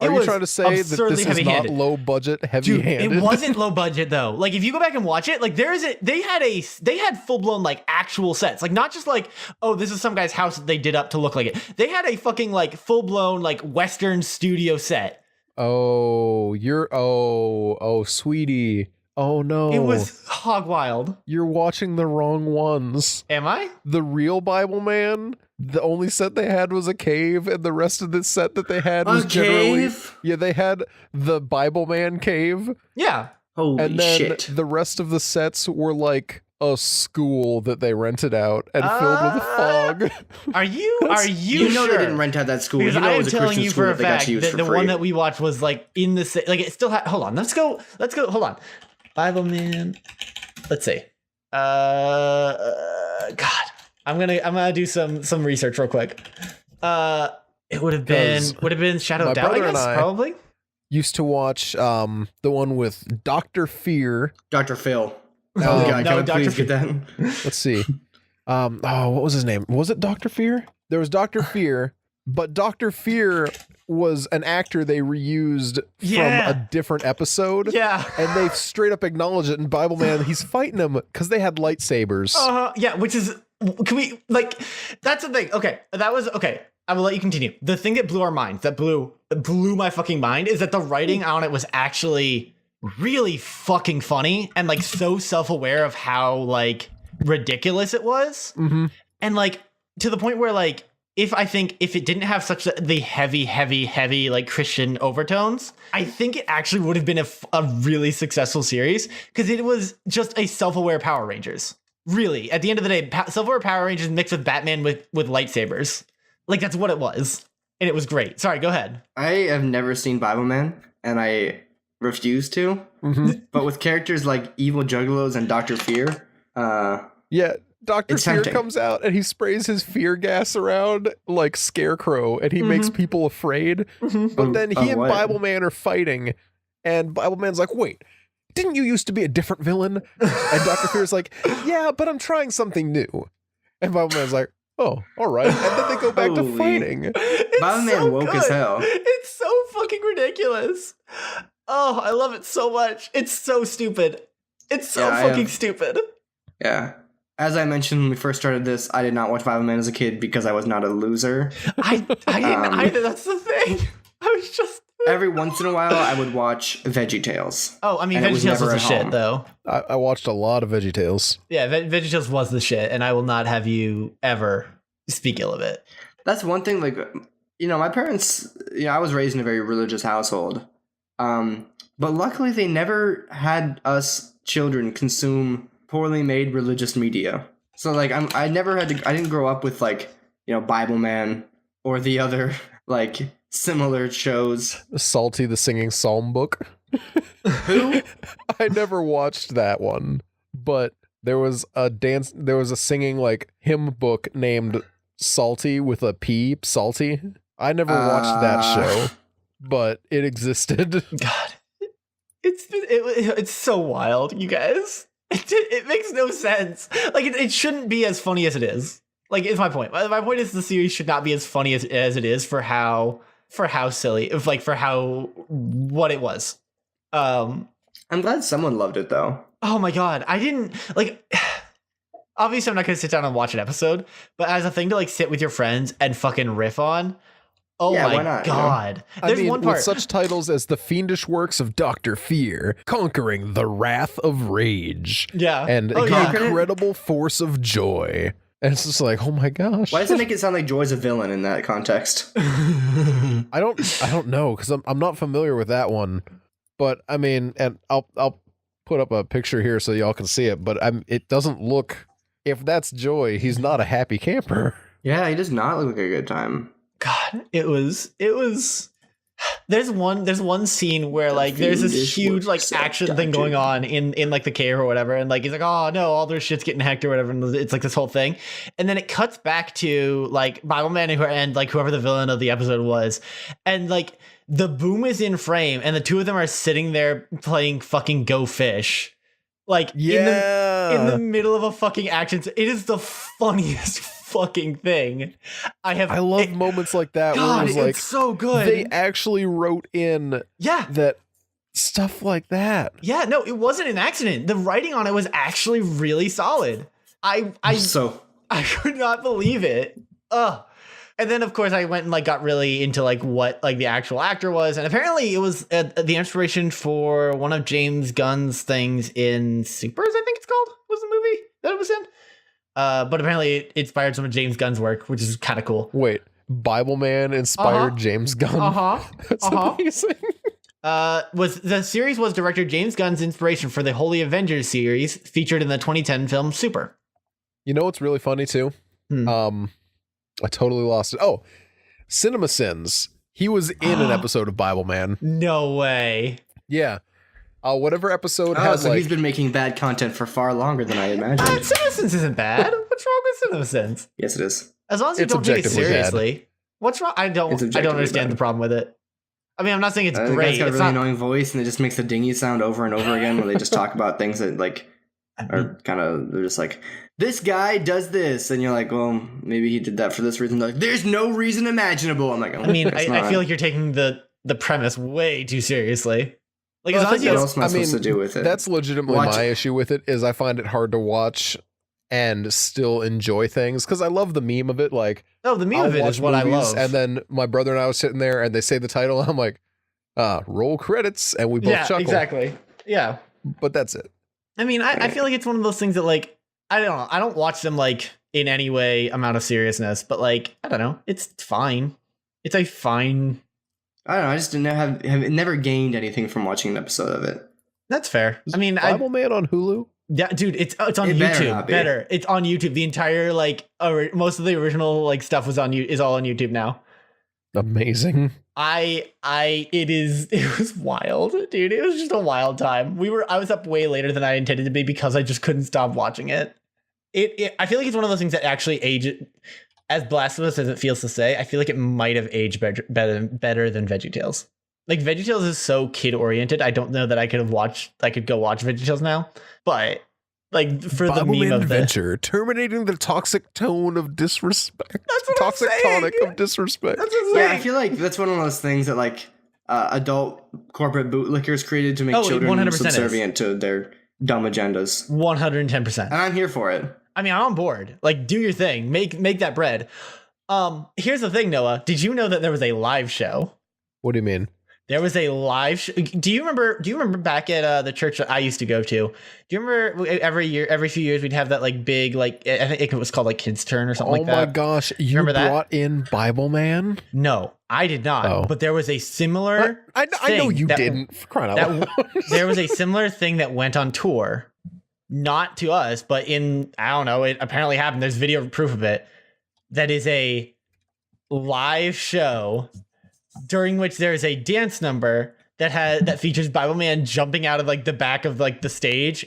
Are you trying to say that this is not low budget, heavy-handed? Dude, it wasn't low budget though. Like if you go back and watch it, like they had full-blown like actual sets. Like not just like, oh, this is some guy's house that they did up to look like it. They had a fucking like full-blown like Western studio set. Oh, sweetie. Oh no. It was hog wild. You're watching the wrong ones. Am I? The real Bible Man, the only set they had was a cave, and the rest of the set that they had was generally cave? Yeah, they had the Bible Man cave. Yeah. Holy and then shit. the rest of the sets were like a school that they rented out and filled with fog. Are you You know sure? they didn't rent out that school. Because You know I it am was a telling Christian you school for a that they got fact to use that for the free. one that we watched was like in the like it still had. Hold on, let's go. Hold on, Bible Man. Let's see. God, I'm gonna do some research real quick. It would have been Shadow of Doubt, I guess, probably. Used to watch the one with Dr. Fear. Dr. Phil. No, God, no, can I Dr. please get that? Let's see. What was his name? Was it Dr. Fear? There was Dr. Fear, but Dr. Fear was an actor they reused from a different episode. Yeah. And they straight up acknowledge it in Bible Man. He's fighting him because they had lightsabers. Yeah, which is, can we, like, that's the thing. Okay, that was, okay, I will let you continue. The thing that blew our minds, that blew my fucking mind, is that the writing on it was actually really fucking funny and, like, so self-aware of how, like, ridiculous it was. Mm-hmm. And, like, to the point where, like, if it didn't have such the heavy, like, Christian overtones, I think it actually would have been a really successful series, because it was just a self-aware Power Rangers. Really, at the end of the day, self-aware Power Rangers mixed with Batman with lightsabers. Like, that's what it was. And it was great. Sorry, go ahead. I have never seen Bible Man, and I refuse to. Mm-hmm. But with characters like Evil Juggalos and Dr. Fear, yeah, Dr. It's Fear tempting. comes out and he sprays his fear gas around like Scarecrow, and he makes people afraid. But then he and what? Bible Man are fighting, and Bible Man's like, wait, didn't you used to be a different villain? And Dr. Fear's like, yeah, but I'm trying something new. And Bible Man's like, oh, all right. And then they go back to Holy. fighting. Bible Man woke as hell. It's so fucking ridiculous. Oh, I love it so much. It's so stupid. It's so fucking stupid. Yeah. As I mentioned when we first started this, I did not watch Bible Man as a kid because I was not a loser. I didn't either. That's the thing. I was just... Every once in a while, I would watch Veggie Tales. Oh, I mean, And it was VeggieTales was never the at shit, home. though. I watched a lot of VeggieTales. Yeah, VeggieTales was the shit, and I will not have you ever speak ill of it. That's one thing, like, my parents, I was raised in a very religious household. But luckily they never had us children consume poorly made religious media. So, like, I didn't grow up with, like, Bible Man or the other, like, similar shows. Salty the Singing Psalm Book. Who? I never watched that one, but there was a singing like hymn book named Salty with a P, Salty. I never watched that show, but it existed. God, it's so wild, you guys. It makes no sense. Like it shouldn't be as funny as it is. Like, is my point. My point is the series should not be as funny as it is for how silly, for what it was. I'm glad someone loved it though. Oh my god, I didn't like. Obviously, I'm not gonna sit down and watch an episode, but as a thing to like sit with your friends and fucking riff on. Oh Yeah, my why not, god! I mean, one part. with such titles as The Fiendish Works of Dr. Fear, Conquering the Wrath of Rage, Yeah, and Oh, The yeah. Incredible Force of Joy. And it's just like, oh my gosh. Why does it make it sound like Joy's a villain in that context? I don't know, because I'm not familiar with that one. But I mean, and I'll put up a picture here so y'all can see it. But it doesn't look. If that's Joy, he's not a happy camper. Yeah, he does not look like a good time. God, it was. There's one scene where like there's this Fiendish huge like works of action Dr. thing going on in like the cave or whatever, and like he's like, oh no, all their shit's getting hacked or whatever, and it's like this whole thing, and then it cuts back to like Bible Man and like whoever the villain of the episode was, and like the boom is in frame, and the two of them are sitting there playing fucking Go Fish, like in the middle of a fucking action. It is the funniest fucking thing. I love moments like that where God, it was like it's so good. they actually wrote in that stuff like that. Yeah, no, it wasn't an accident. The writing on it was actually really solid. I could not believe it. Ugh. And then, of course, I went and like got really into like what like the actual actor was, and apparently it was the inspiration for one of James Gunn's things in Supers, I think it's called, was the movie that it was in. But apparently it inspired some of James Gunn's work, which is kind of cool. Wait, Bible Man inspired James Gunn? That's amazing. The series was director James Gunn's inspiration for the Holy Avengers series featured in the 2010 film Super. You know what's really funny too? I totally lost it. Oh, Cinema Sins. He was in an episode of Bible Man. No way. Yeah. Whatever episode has so he's been making bad content for far longer than I imagined. Cinema Sins isn't bad. What's wrong with Cinema Sins? Yes, it is. As long as you don't take it seriously. What's wrong? I don't understand the problem with it. I mean, I'm not saying it's great. It's got a really annoying voice, and it just makes the dingy sound over and over again, where they just talk about things that like are kind of, they're just like, this guy does this, and you're like, well, maybe he did that for this reason. They're like, there's no reason imaginable. I'm like, oh, I mean, I feel like you're taking the premise way too seriously. Like, as long as you, what else am I supposed to do with it? That's legitimately my issue with it. Is I find it hard to watch and still enjoy things because I love the meme of it. Like, the meme of it is what I love. And then my brother and I was sitting there, and they say the title, and I'm like, roll credits, and we both chuckle. Exactly. Yeah, but that's it. I mean, I feel like it's one of those things that, like, I don't know. I don't watch them, like, in any way amount of seriousness, but, like, I don't know. It's fine. It's a fine... I don't know. I just didn't have never gained anything from watching an episode of it. That's fair. I mean, Bible Man on Hulu? Yeah, dude, it's on YouTube. Better. It's on YouTube. The entire, like, most of the original, like, stuff is all on YouTube now. Amazing. It was wild, dude. It was just a wild time. I was up way later than I intended to be because I just couldn't stop watching it. I feel like it's one of those things that actually age, as blasphemous as it feels to say, I feel like it might have aged better than VeggieTales. Like, VeggieTales is so kid oriented. I don't know that I could go watch VeggieTales now, but like for the meme of Adventure, terminating the toxic tone of disrespect. That's what toxic I'm saying. tonic of disrespect. That's what I'm saying. Yeah, I feel like that's one of those things that like adult corporate bootlickers created to make children 100% subservient to their dumb agendas. 110%. And I'm here for it. I mean, I'm on board. Like, do your thing. Make that bread. Here's the thing, Noah. Did you know that there was a live show? What do you mean? There was a live show. Do you remember back at the church that I used to go to? Do you remember every few years we'd have that like big, like, I think it was called like Kids Turn or something like that. Oh my gosh. You brought in Bible Man? No, I did not. Oh. But there was a similar I know you didn't. Crying out loud. There was a similar thing that went on tour. Not to us, but I don't know, it apparently happened. There's video proof of it. That is a live show during which there is a dance number that features Bible Man jumping out of like the back of like the stage,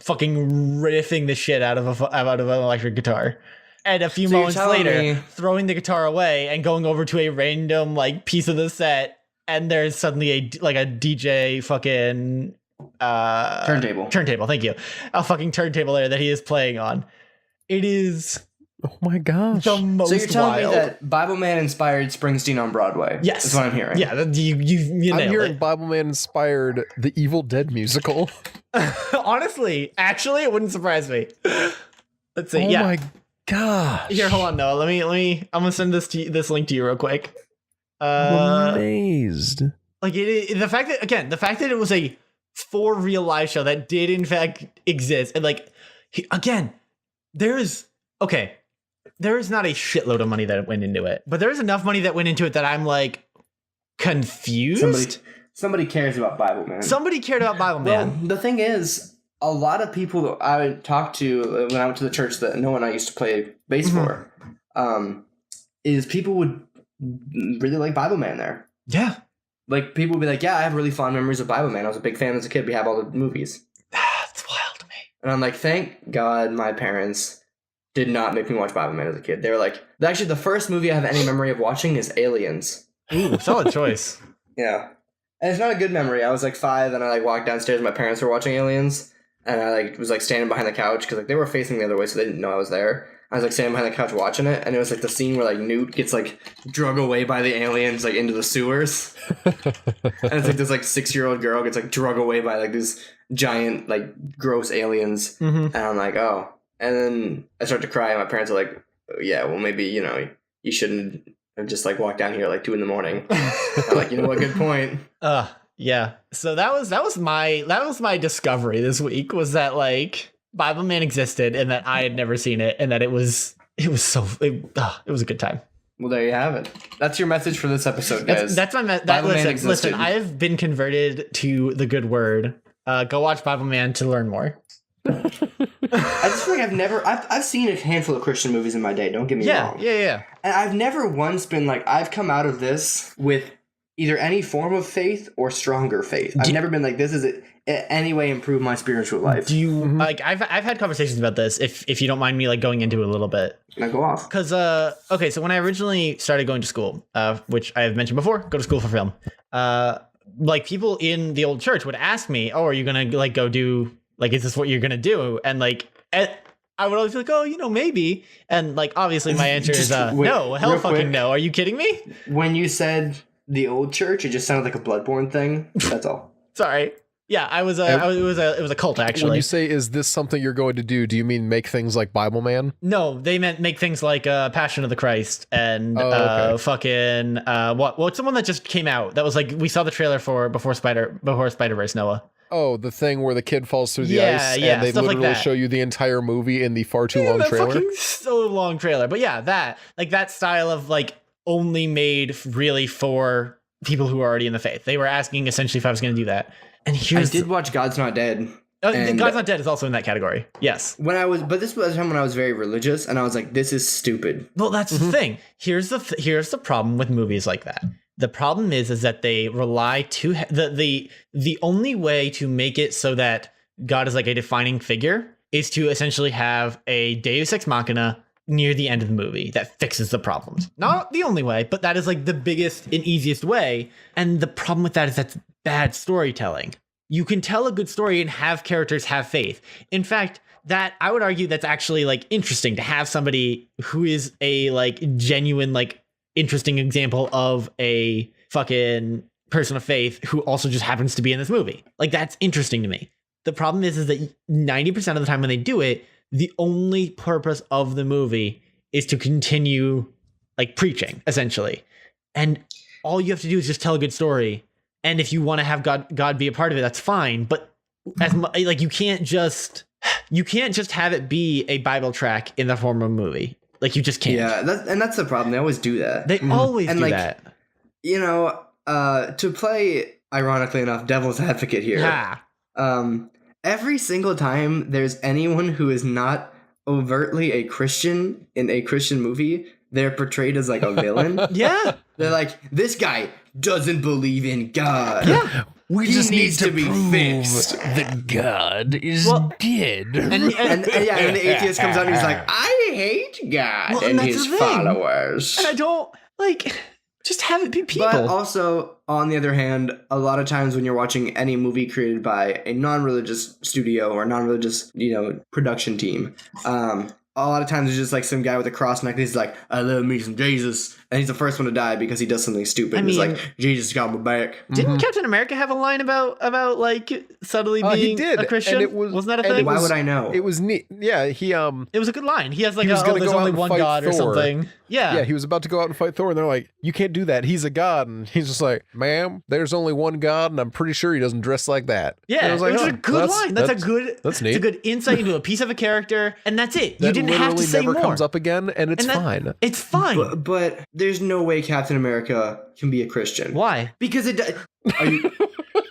fucking riffing the shit out of an electric guitar. And a few moments later, throwing the guitar away and going over to a random like piece of the set, and there's suddenly a DJ fucking turntable, thank you, a fucking turntable there that he is playing on. It is, oh my gosh, the most so you're telling wild. me that Bible Man inspired Springsteen on Broadway? Yes, that's what I'm hearing. Yeah, you I'm hearing it. Bible Man inspired the Evil Dead musical. Honestly, actually, it wouldn't surprise me. Let's see. Oh my gosh. Here, hold on, Noah. Let me. I'm gonna send this link to you real quick. I'm amazed. Like the fact that it was a for real live show that did in fact exist, and like there is not a shitload of money that went into it, but there is enough money that went into it that I'm like confused. Somebody cares about Bible Man. Somebody cared about Bible Man. Well, the thing is, a lot of people that I talked to when I went to the church that Noah and I used to play bass for, is people would really like Bible Man there. Yeah. Like, people would be like, yeah, I have really fond memories of Bible Man. I was a big fan as a kid. We have all the movies. That's wild to me. And I'm like, thank God my parents did not make me watch Bible Man as a kid. They were like, actually, the first movie I have any memory of watching is Aliens. Ooh, solid choice. Yeah. And it's not a good memory. I was like 5, and I like walked downstairs and my parents were watching Aliens. And I like was like standing behind the couch because like they were facing the other way, so they didn't know I was there. I was like sitting behind the couch watching it, and it was like the scene where like Newt gets like drug away by the aliens like into the sewers, and it's like this like 6-year-old girl gets like drug away by like these giant like gross aliens, and I'm like, oh, and then I start to cry, and my parents are like, oh, yeah, well maybe you shouldn't have just like walked down here at like 2 a.m. I'm like, you know what, good point. Yeah. So that was my discovery this week, was that like Bible Man existed and that I had never seen it, and that it was a good time. Well, there you have it. That's your message for this episode, guys. That's my listen. I have been converted to the good word. Go watch Bible Man to learn more. I just feel like I've seen a handful of Christian movies in my day. Don't get me wrong. Yeah. And I've never once been like, I've come out of this with either any form of faith or stronger faith. I've never been like, this is in any way improve my spiritual life. Do you like? I've had conversations about this. If you don't mind me like going into it a little bit. Now go off. Because okay, so when I originally started going to school, which I have mentioned before, go to school for film. Like people in the old church would ask me, "Oh, are you gonna like go do like? Is this what you're gonna do?" And like. I would always be like, oh, maybe. And like, obviously my answer is no, hell fucking quick. No. Are you kidding me? When you said the old church, it just sounded like a Bloodborne thing. That's all. Sorry. Yeah, it was a cult, actually. When you say, is this something you're going to do you mean make things like Bible Man? No, they meant make things like Passion of the Christ and fucking what's the one that just came out that was like, we saw the trailer for before Spider-Verse, Noah. Oh, the thing where the kid falls through the ice and they literally like show you the entire movie in the far too long trailer. Fucking so long trailer. But yeah, that style of like only made really for people who are already in the faith. They were asking essentially if I was going to do that. And I did watch God's Not Dead. God's Not Dead is also in that category. Yes. But this was a time when I was very religious, and I was like, this is stupid. Well, that's the thing. Here's the problem with movies like that. The problem is that they rely too the only way to make it so that God is like a defining figure is to essentially have a Deus Ex Machina near the end of the movie that fixes the problems. Not the only way, but that is like the biggest and easiest way. And the problem with that is that's bad storytelling. You can tell a good story and have characters have faith. In fact, that I would argue that's actually like interesting to have somebody who is a like genuine like interesting example of a fucking person of faith who also just happens to be in this movie. Like that's interesting to me. The problem is that 90% of the time when they do it, the only purpose of the movie is to continue like preaching essentially. And all you have to do is just tell a good story. And if you want to have God be a part of it, that's fine. But like you can't just have it be a Bible track in the form of a movie. Like you just can't. Yeah, that's the problem. They always do that. They always do like, that. You know, to play, ironically enough, devil's advocate here. Every single time there's anyone who is not overtly a Christian in a Christian movie, they're portrayed as like a villain. Yeah. They're like, this guy doesn't believe in God. Yeah. He just needs to be fixed. That God is dead. And the atheist comes out and he's like, I hate God and his followers. And I don't like just have it be people. But also, on the other hand, a lot of times when you're watching any movie created by a non-religious studio or non-religious, production team, a lot of times there's just like some guy with a cross neck. He's like, I love me some Jesus. And he's the first one to die because he does something stupid. He's like, Jesus got my back. Didn't Captain America have a line about like subtly being a Christian? And wasn't that a thing? Why would I know? It was neat. Yeah, it was a good line. He has like, there's only one God or something. Yeah. Yeah, he was about to go out and fight Thor, and they're like, you can't do that. He's a god. And he's just like, ma'am, there's only one God, and I'm pretty sure he doesn't dress like that. Yeah, and I was like, it was a good line. That's neat. That's a good insight into a piece of a character, and that's it. You didn't have to say more. Never comes up again, and it's fine. It's fine. But there's no way Captain America can be a Christian. Why? Because are you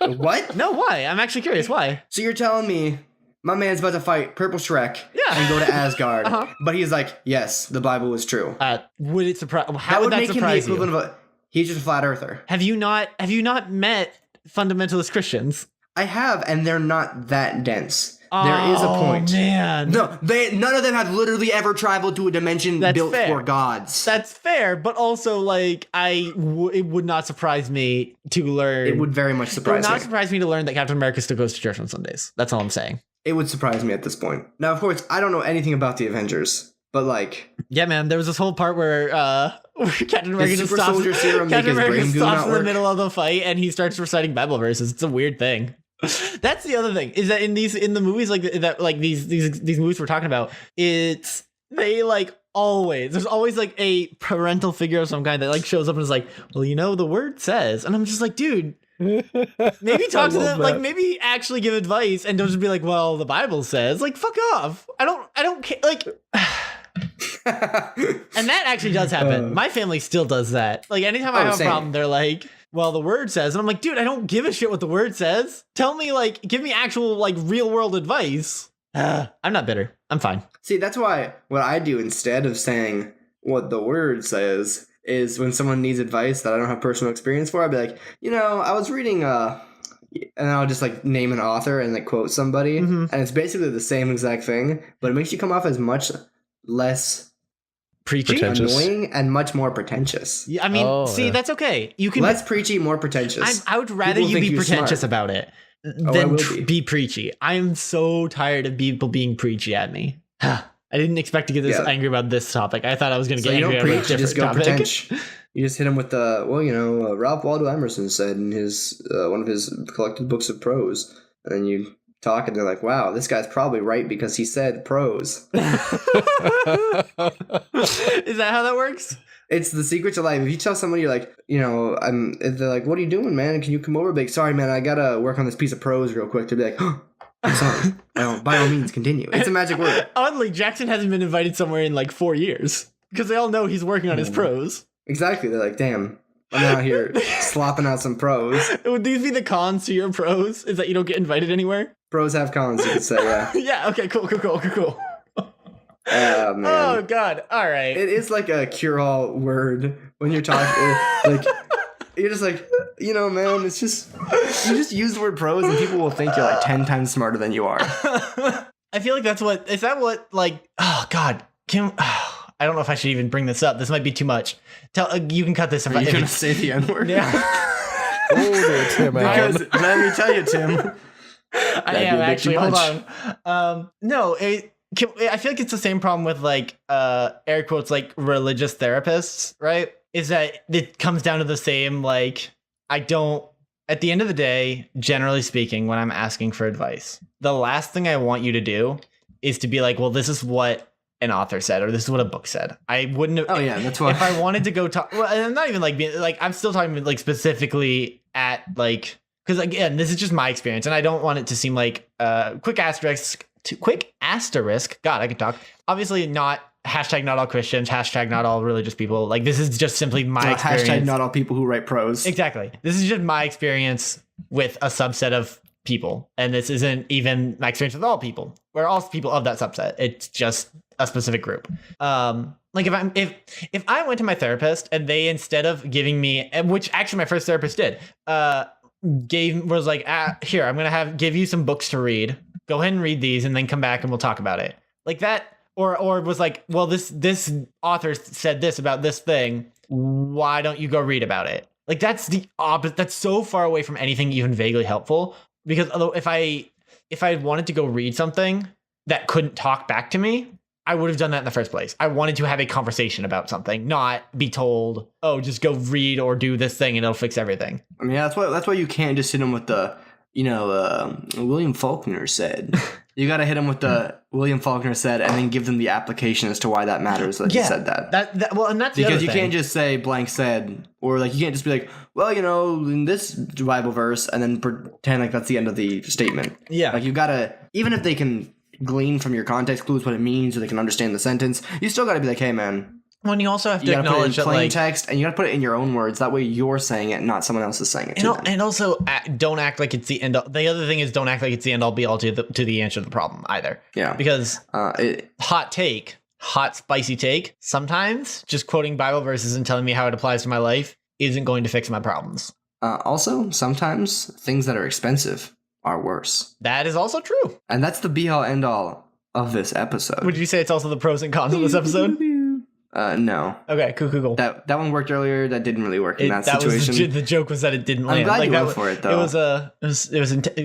what? No, why? I'm actually curious. Why? So you're telling me my man's about to fight Purple Shrek and go to Asgard, but he's like, yes, the Bible was true. Would it surprise? How would that make surprise him the equivalent of he's just a flat earther. Have you not met fundamentalist Christians? I have, and they're not that dense. There is a point. Oh, man. No, none of them have literally ever traveled to a dimension built for gods. That's fair, but also, like, it would not surprise me to learn. It would very much surprise me. It would not surprise me to learn that Captain America still goes to church on Sundays. That's all I'm saying. It would surprise me at this point. Now, of course, I don't know anything about the Avengers. But like, Yeah, man, there was this whole part where Captain America just super stops. soldier serum make Captain his America brain goo stops not in the work? middle of the fight and he starts reciting Bible verses. It's a weird thing. That's the other thing, is that in the movies like that, like these movies we're talking about, they like there's always like a parental figure of some kind that like shows up and is like, well, you know, the word says, and I'm just like, dude, maybe talk to them, like maybe actually give advice and don't just be like, well, the Bible says, like, fuck off. I don't care, like. And that actually does happen. My family still does that. Like anytime I have a problem, they're like, well, the word says, and I'm like, dude, I don't give a shit what the word says. Tell me, like, give me actual like real world advice. I'm not bitter. I'm fine. See, that's why what I do instead of saying what the word says is when someone needs advice that I don't have personal experience for, I'd be like, you know, I was reading and I'll just like name an author and like quote somebody, and it's basically the same exact thing, but it makes you come off as much less preachy, annoying, and much more pretentious. Yeah, I mean, that's okay. You can less preachy, more pretentious. I would rather you be pretentious about it than be preachy. I'm so tired of people being preachy at me. I didn't expect to get this angry about this topic. I thought I was going to get angry about a different just go topic. Pretentious. You just hit him with the, well, you know, Ralph Waldo Emerson said in his one of his collected books of prose, and then you talk and they're like, wow, this guy's probably right because he said prose. Is that how that works? It's the secret to life. If you tell somebody, you're like, you know, they're like, what are you doing, man? Can you come over? Be like, sorry, man, I gotta work on this piece of prose real quick. They'll be like, oh, I'm sorry. By all means, continue. It's a magic word. Oddly, Jackson hasn't been invited somewhere in like 4 years because they all know he's working on his prose. Exactly. They're like, damn, I'm out here slopping out some prose. Would these be the cons to your prose? Is that you don't get invited anywhere? Pros have cons, you could say, yeah. Yeah, okay, cool. Oh, man. Oh, God. All right. It is like a cure-all word when you're talking. Like, you're just like, you know, man, it's just, you just use the word pros and people will think you're like 10 times smarter than you are. I feel like oh, God. I don't know if I should even bring this up. This might be too much. You can cut this if Are you going to say the N-word? Yeah. Oh, Tim, because let me tell you, Tim. I am actually. Hold on. No, I feel like it's the same problem with like air quotes like religious therapists, right? Is that it comes down to the same like at the end of the day, generally speaking, when I'm asking for advice, the last thing I want you to do is to be like, well, this is what an author said, or this is what a book said. I wouldn't have. Oh yeah, that's why. If I wanted to go talk, well, and I'm not even like being like, I'm still talking like specifically at like, because again, this is just my experience, and I don't want it to seem like quick asterisk. God, I can talk. Obviously, not hashtag not all Christians, hashtag not all religious people. Like this is just simply my experience. Hashtag not all people who write prose. Exactly. This is just my experience with a subset of people, and this isn't even my experience with all people. We're all people of that subset. It's just a specific group. Like if I went to my therapist and they, instead of giving me, which actually my first therapist did, was like, here, I'm gonna give you some books to read. Go ahead and read these and then come back and we'll talk about it. Like that, or was like, well, this author said this about this thing. Why don't you go read about it? Like that's the opposite. That's so far away from anything even vaguely helpful. Because although if I wanted to go read something that couldn't talk back to me, I would have done that in the first place. I wanted to have a conversation about something, not be told, oh, just go read or do this thing and it'll fix everything. I mean, that's why you can't just hit them with the, William Faulkner said. You got to hit them with the William Faulkner said and then give them the application as to why that matters that you said that. Well, and that's the because other you thing. Can't just say blank said, or like you can't just be like, well, in this Bible verse, and then pretend like that's the end of the statement. Yeah. Like you got to, even if they can glean from your context clues what it means or they can understand the sentence, you still got to be like, hey, man. Well, and you also have to put acknowledge it in plain that, like, text, and you got to put it in your own words. That way, you're saying it, not someone else is saying it. And also, don't act like it's the end all. The other thing is, don't act like it's the end all be all to the answer to the problem either. Yeah, because hot spicy take. Sometimes just quoting Bible verses and telling me how it applies to my life isn't going to fix my problems. Also, sometimes things that are expensive are worse. That is also true, and that's the be all end all of this episode. Would you say it's also the pros and cons of this episode? No. Okay, cool. That one worked earlier. That didn't really work in that situation. Was the joke was that it didn't land. I'm glad like, you went for it, though. It was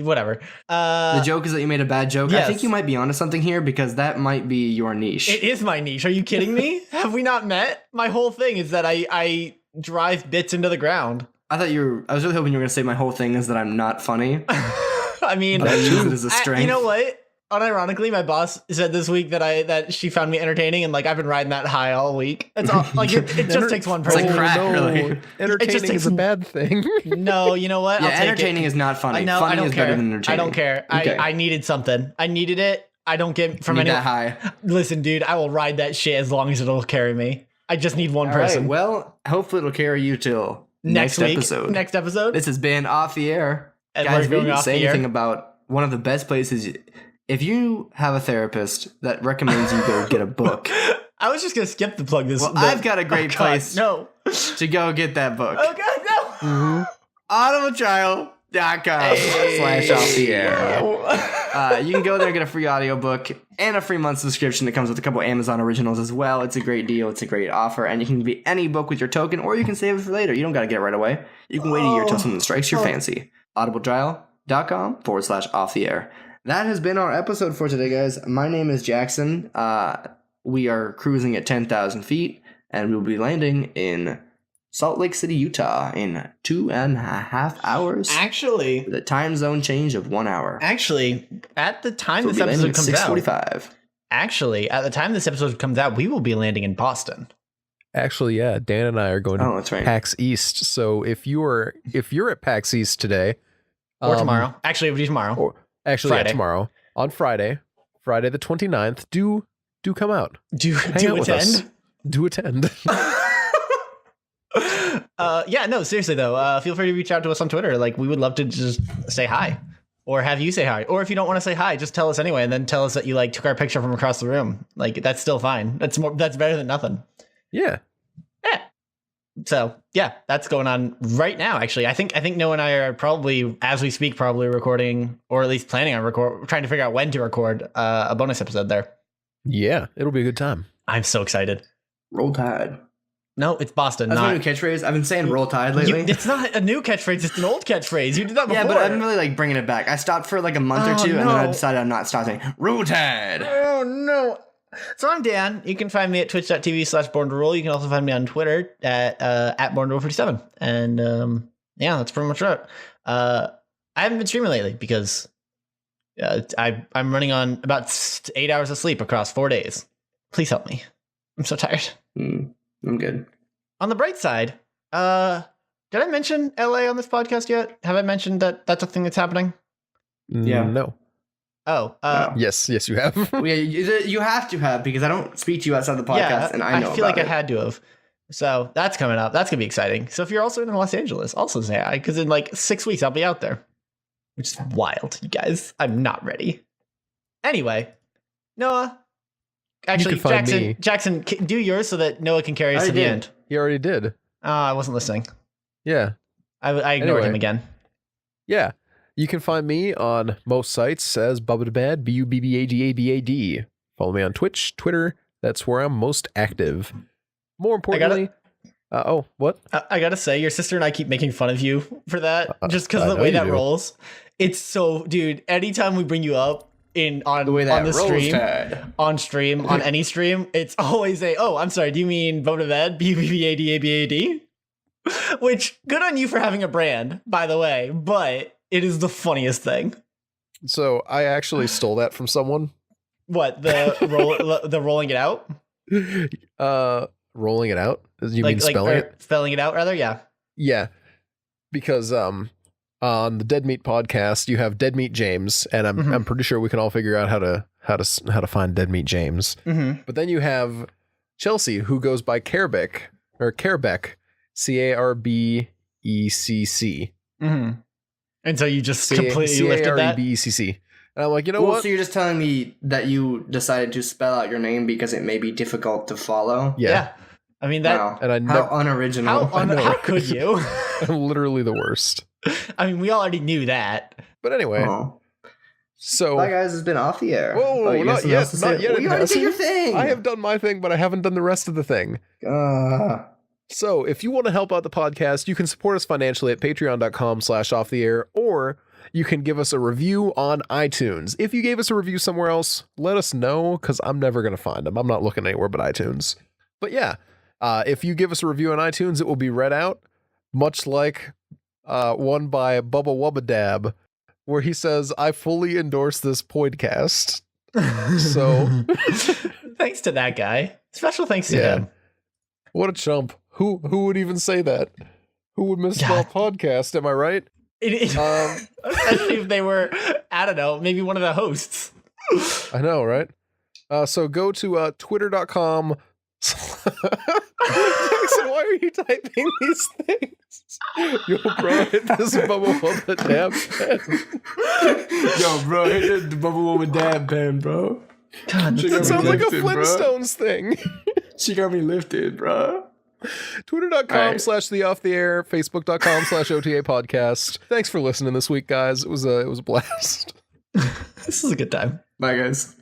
whatever. The joke is that you made a bad joke. Yes. I think you might be onto something here because that might be your niche. It is my niche. Are you kidding me? Have we not met? My whole thing is that I drive bits into the ground. I was really hoping you were going to say my whole thing is that I'm not funny. I mean, I use it as a strength. You know what? Unironically, my boss said this week that she found me entertaining, and like I've been riding that high all week. It's all like it just takes one person. It's like crack, no. really. Entertaining is a bad thing. No, you know what? Yeah, I'll take entertaining it. is not funny. No, funny I don't is care. better than entertaining. I don't care. Okay. I needed something. I needed it. I don't get from Need anyone. that high. Listen, dude, I will ride that shit as long as it'll carry me. I just need one person. Right, well, hopefully it'll carry you till next week, episode. Next episode. This has been Off the Air. And Guys, we're going we didn't off say the air. anything about one of the best places. If you have a therapist that recommends you go get a book, I was just gonna skip the plug. I've got a great place No. to go get that book. Oh God, no. Mm-hmm. audibletrial.com/off the air. You can go there and get a free audiobook and a free month subscription that comes with a couple Amazon originals as well. It's a great deal. It's a great offer. And you can get any book with your token, or you can save it for later. You don't got to get it right away. You can wait a year till something strikes your fancy. audibletrial.com/off the air. That has been our episode for today, guys. My name is Jackson. We are cruising at 10,000 feet, and we'll be landing in Salt Lake City, Utah in 2.5 hours. Actually, With a time zone change of 1 hour. at the time So this we'll be landing episode at comes 6:45. at the time this episode comes out, we will be landing in Boston. Actually, yeah, Dan and I are going to Oh, that's right. PAX East. So if you're at PAX East today, Or tomorrow. Actually, it would be tomorrow. or actually Friday. Yeah, tomorrow on Friday the 29th, do come out. Do Hang out with us. attend? Do attend. Yeah, no, seriously though, feel free to reach out to us on Twitter. Like, we would love to just say hi, or have you say hi. Or if you don't want to say hi, just tell us anyway, and then tell us that you like took our picture from across the room. Like, that's still fine. That's better than nothing. Yeah. So yeah, that's going on right now. Actually, I think Noah and I are probably, as we speak, probably recording, or at least planning on trying to figure out when to record a bonus episode there. Yeah, it'll be a good time. I'm so excited. Roll Tide. No, it's Boston. That's not, my new catchphrase. I've been saying Roll Tide lately. It's not a new catchphrase. It's an old catchphrase. You did that before. Yeah, but I've been really like bringing it back. I stopped for like a month or two, and then I decided I'm not stopping. Roll Tide. Oh no. So I'm Dan. You can find me at twitch.tv/born2roll. You can also find me on Twitter at born2roll47. And yeah, that's pretty much it. I haven't been streaming lately because I'm running on about 8 hours of sleep across 4 days. Please help me. I'm so tired. I'm good. On the bright side, did I mention LA on this podcast yet? Have I mentioned that that's a thing that's happening? Yeah. No. Oh, Yes, you have. Well, yeah, you have to have, because I don't speak to you outside the podcast, and I know feel about like it. I had to have. So that's coming up. That's gonna be exciting. So if you're also in Los Angeles, also say hi, because in like 6 weeks I'll be out there, which is wild, you guys. I'm not ready. Anyway, Noah. Actually, You can find me. Jackson, do yours so that Noah can carry us I to the did. end. You already did. I wasn't listening. Yeah. I ignored Anyway. him again. Yeah. You can find me on most sites as Bubbadabad, BUBBAGABAD. Follow me on Twitch, Twitter. That's where I'm most active. More importantly, what? I gotta say, your sister and I keep making fun of you for that, just because I of the know way you that do. rolls. It's so, dude. Anytime we bring you up on The way that on the rolls, stream, Ted. on any stream, it's always I'm sorry. Do you mean Bubbadabad? BUBBADABAD? Which, good on you for having a brand, by the way. But it is the funniest thing. So I actually stole that from someone. What, the rolling it out? Rolling it out? You mean spelling it? Spelling it out, rather. Yeah. Yeah. Because on the Dead Meat podcast, you have Dead Meat James, and I'm pretty sure we can all figure out how to find Dead Meat James. Mm-hmm. But then you have Chelsea, who goes by Carebeck, CARBECC. Mm-hmm. And so you just completely lifted that? CAREBECC. And I'm like, you know Well, what? so you're just telling me that you decided to spell out your name because it may be difficult to follow? Yeah. I mean, that. Wow. And I How never, unoriginal. How could you? I'm literally the worst. I mean, we already knew that. But anyway, Oh. So, Bye, guys. It's been off the air. whoa, you got not something yet. else to say? Not yet. Well, you already did your thing. I have done my thing, but I haven't done the rest of the thing. So if you want to help out the podcast, you can support us financially at patreon.com/offtheair, or you can give us a review on iTunes. If you gave us a review somewhere else, let us know, because I'm never going to find them. I'm not looking anywhere but iTunes. But yeah, if you give us a review on iTunes, it will be read out, much like one by Bubba Wubba Dab, where he says, I fully endorse this podcast. So thanks to that guy. Special thanks to him. What a chump. Who would even say that? Who would misspell podcast? Am I right? Especially if they were, I don't know, maybe one of the hosts. I know, right? So go to twitter.com. Jackson, why are you typing these things? Yo, bro, hit this Bubba Wubba Dab pen. Yo, bro, hit the Bubba Wubba Dab pen, bro. God, That sounds like a Flintstones thing. She got me lifted, bro. Twitter.com/theofftheair, Facebook.com/OTA podcast. Thanks for listening this week, guys. It was a blast. This is a good time. Bye, guys.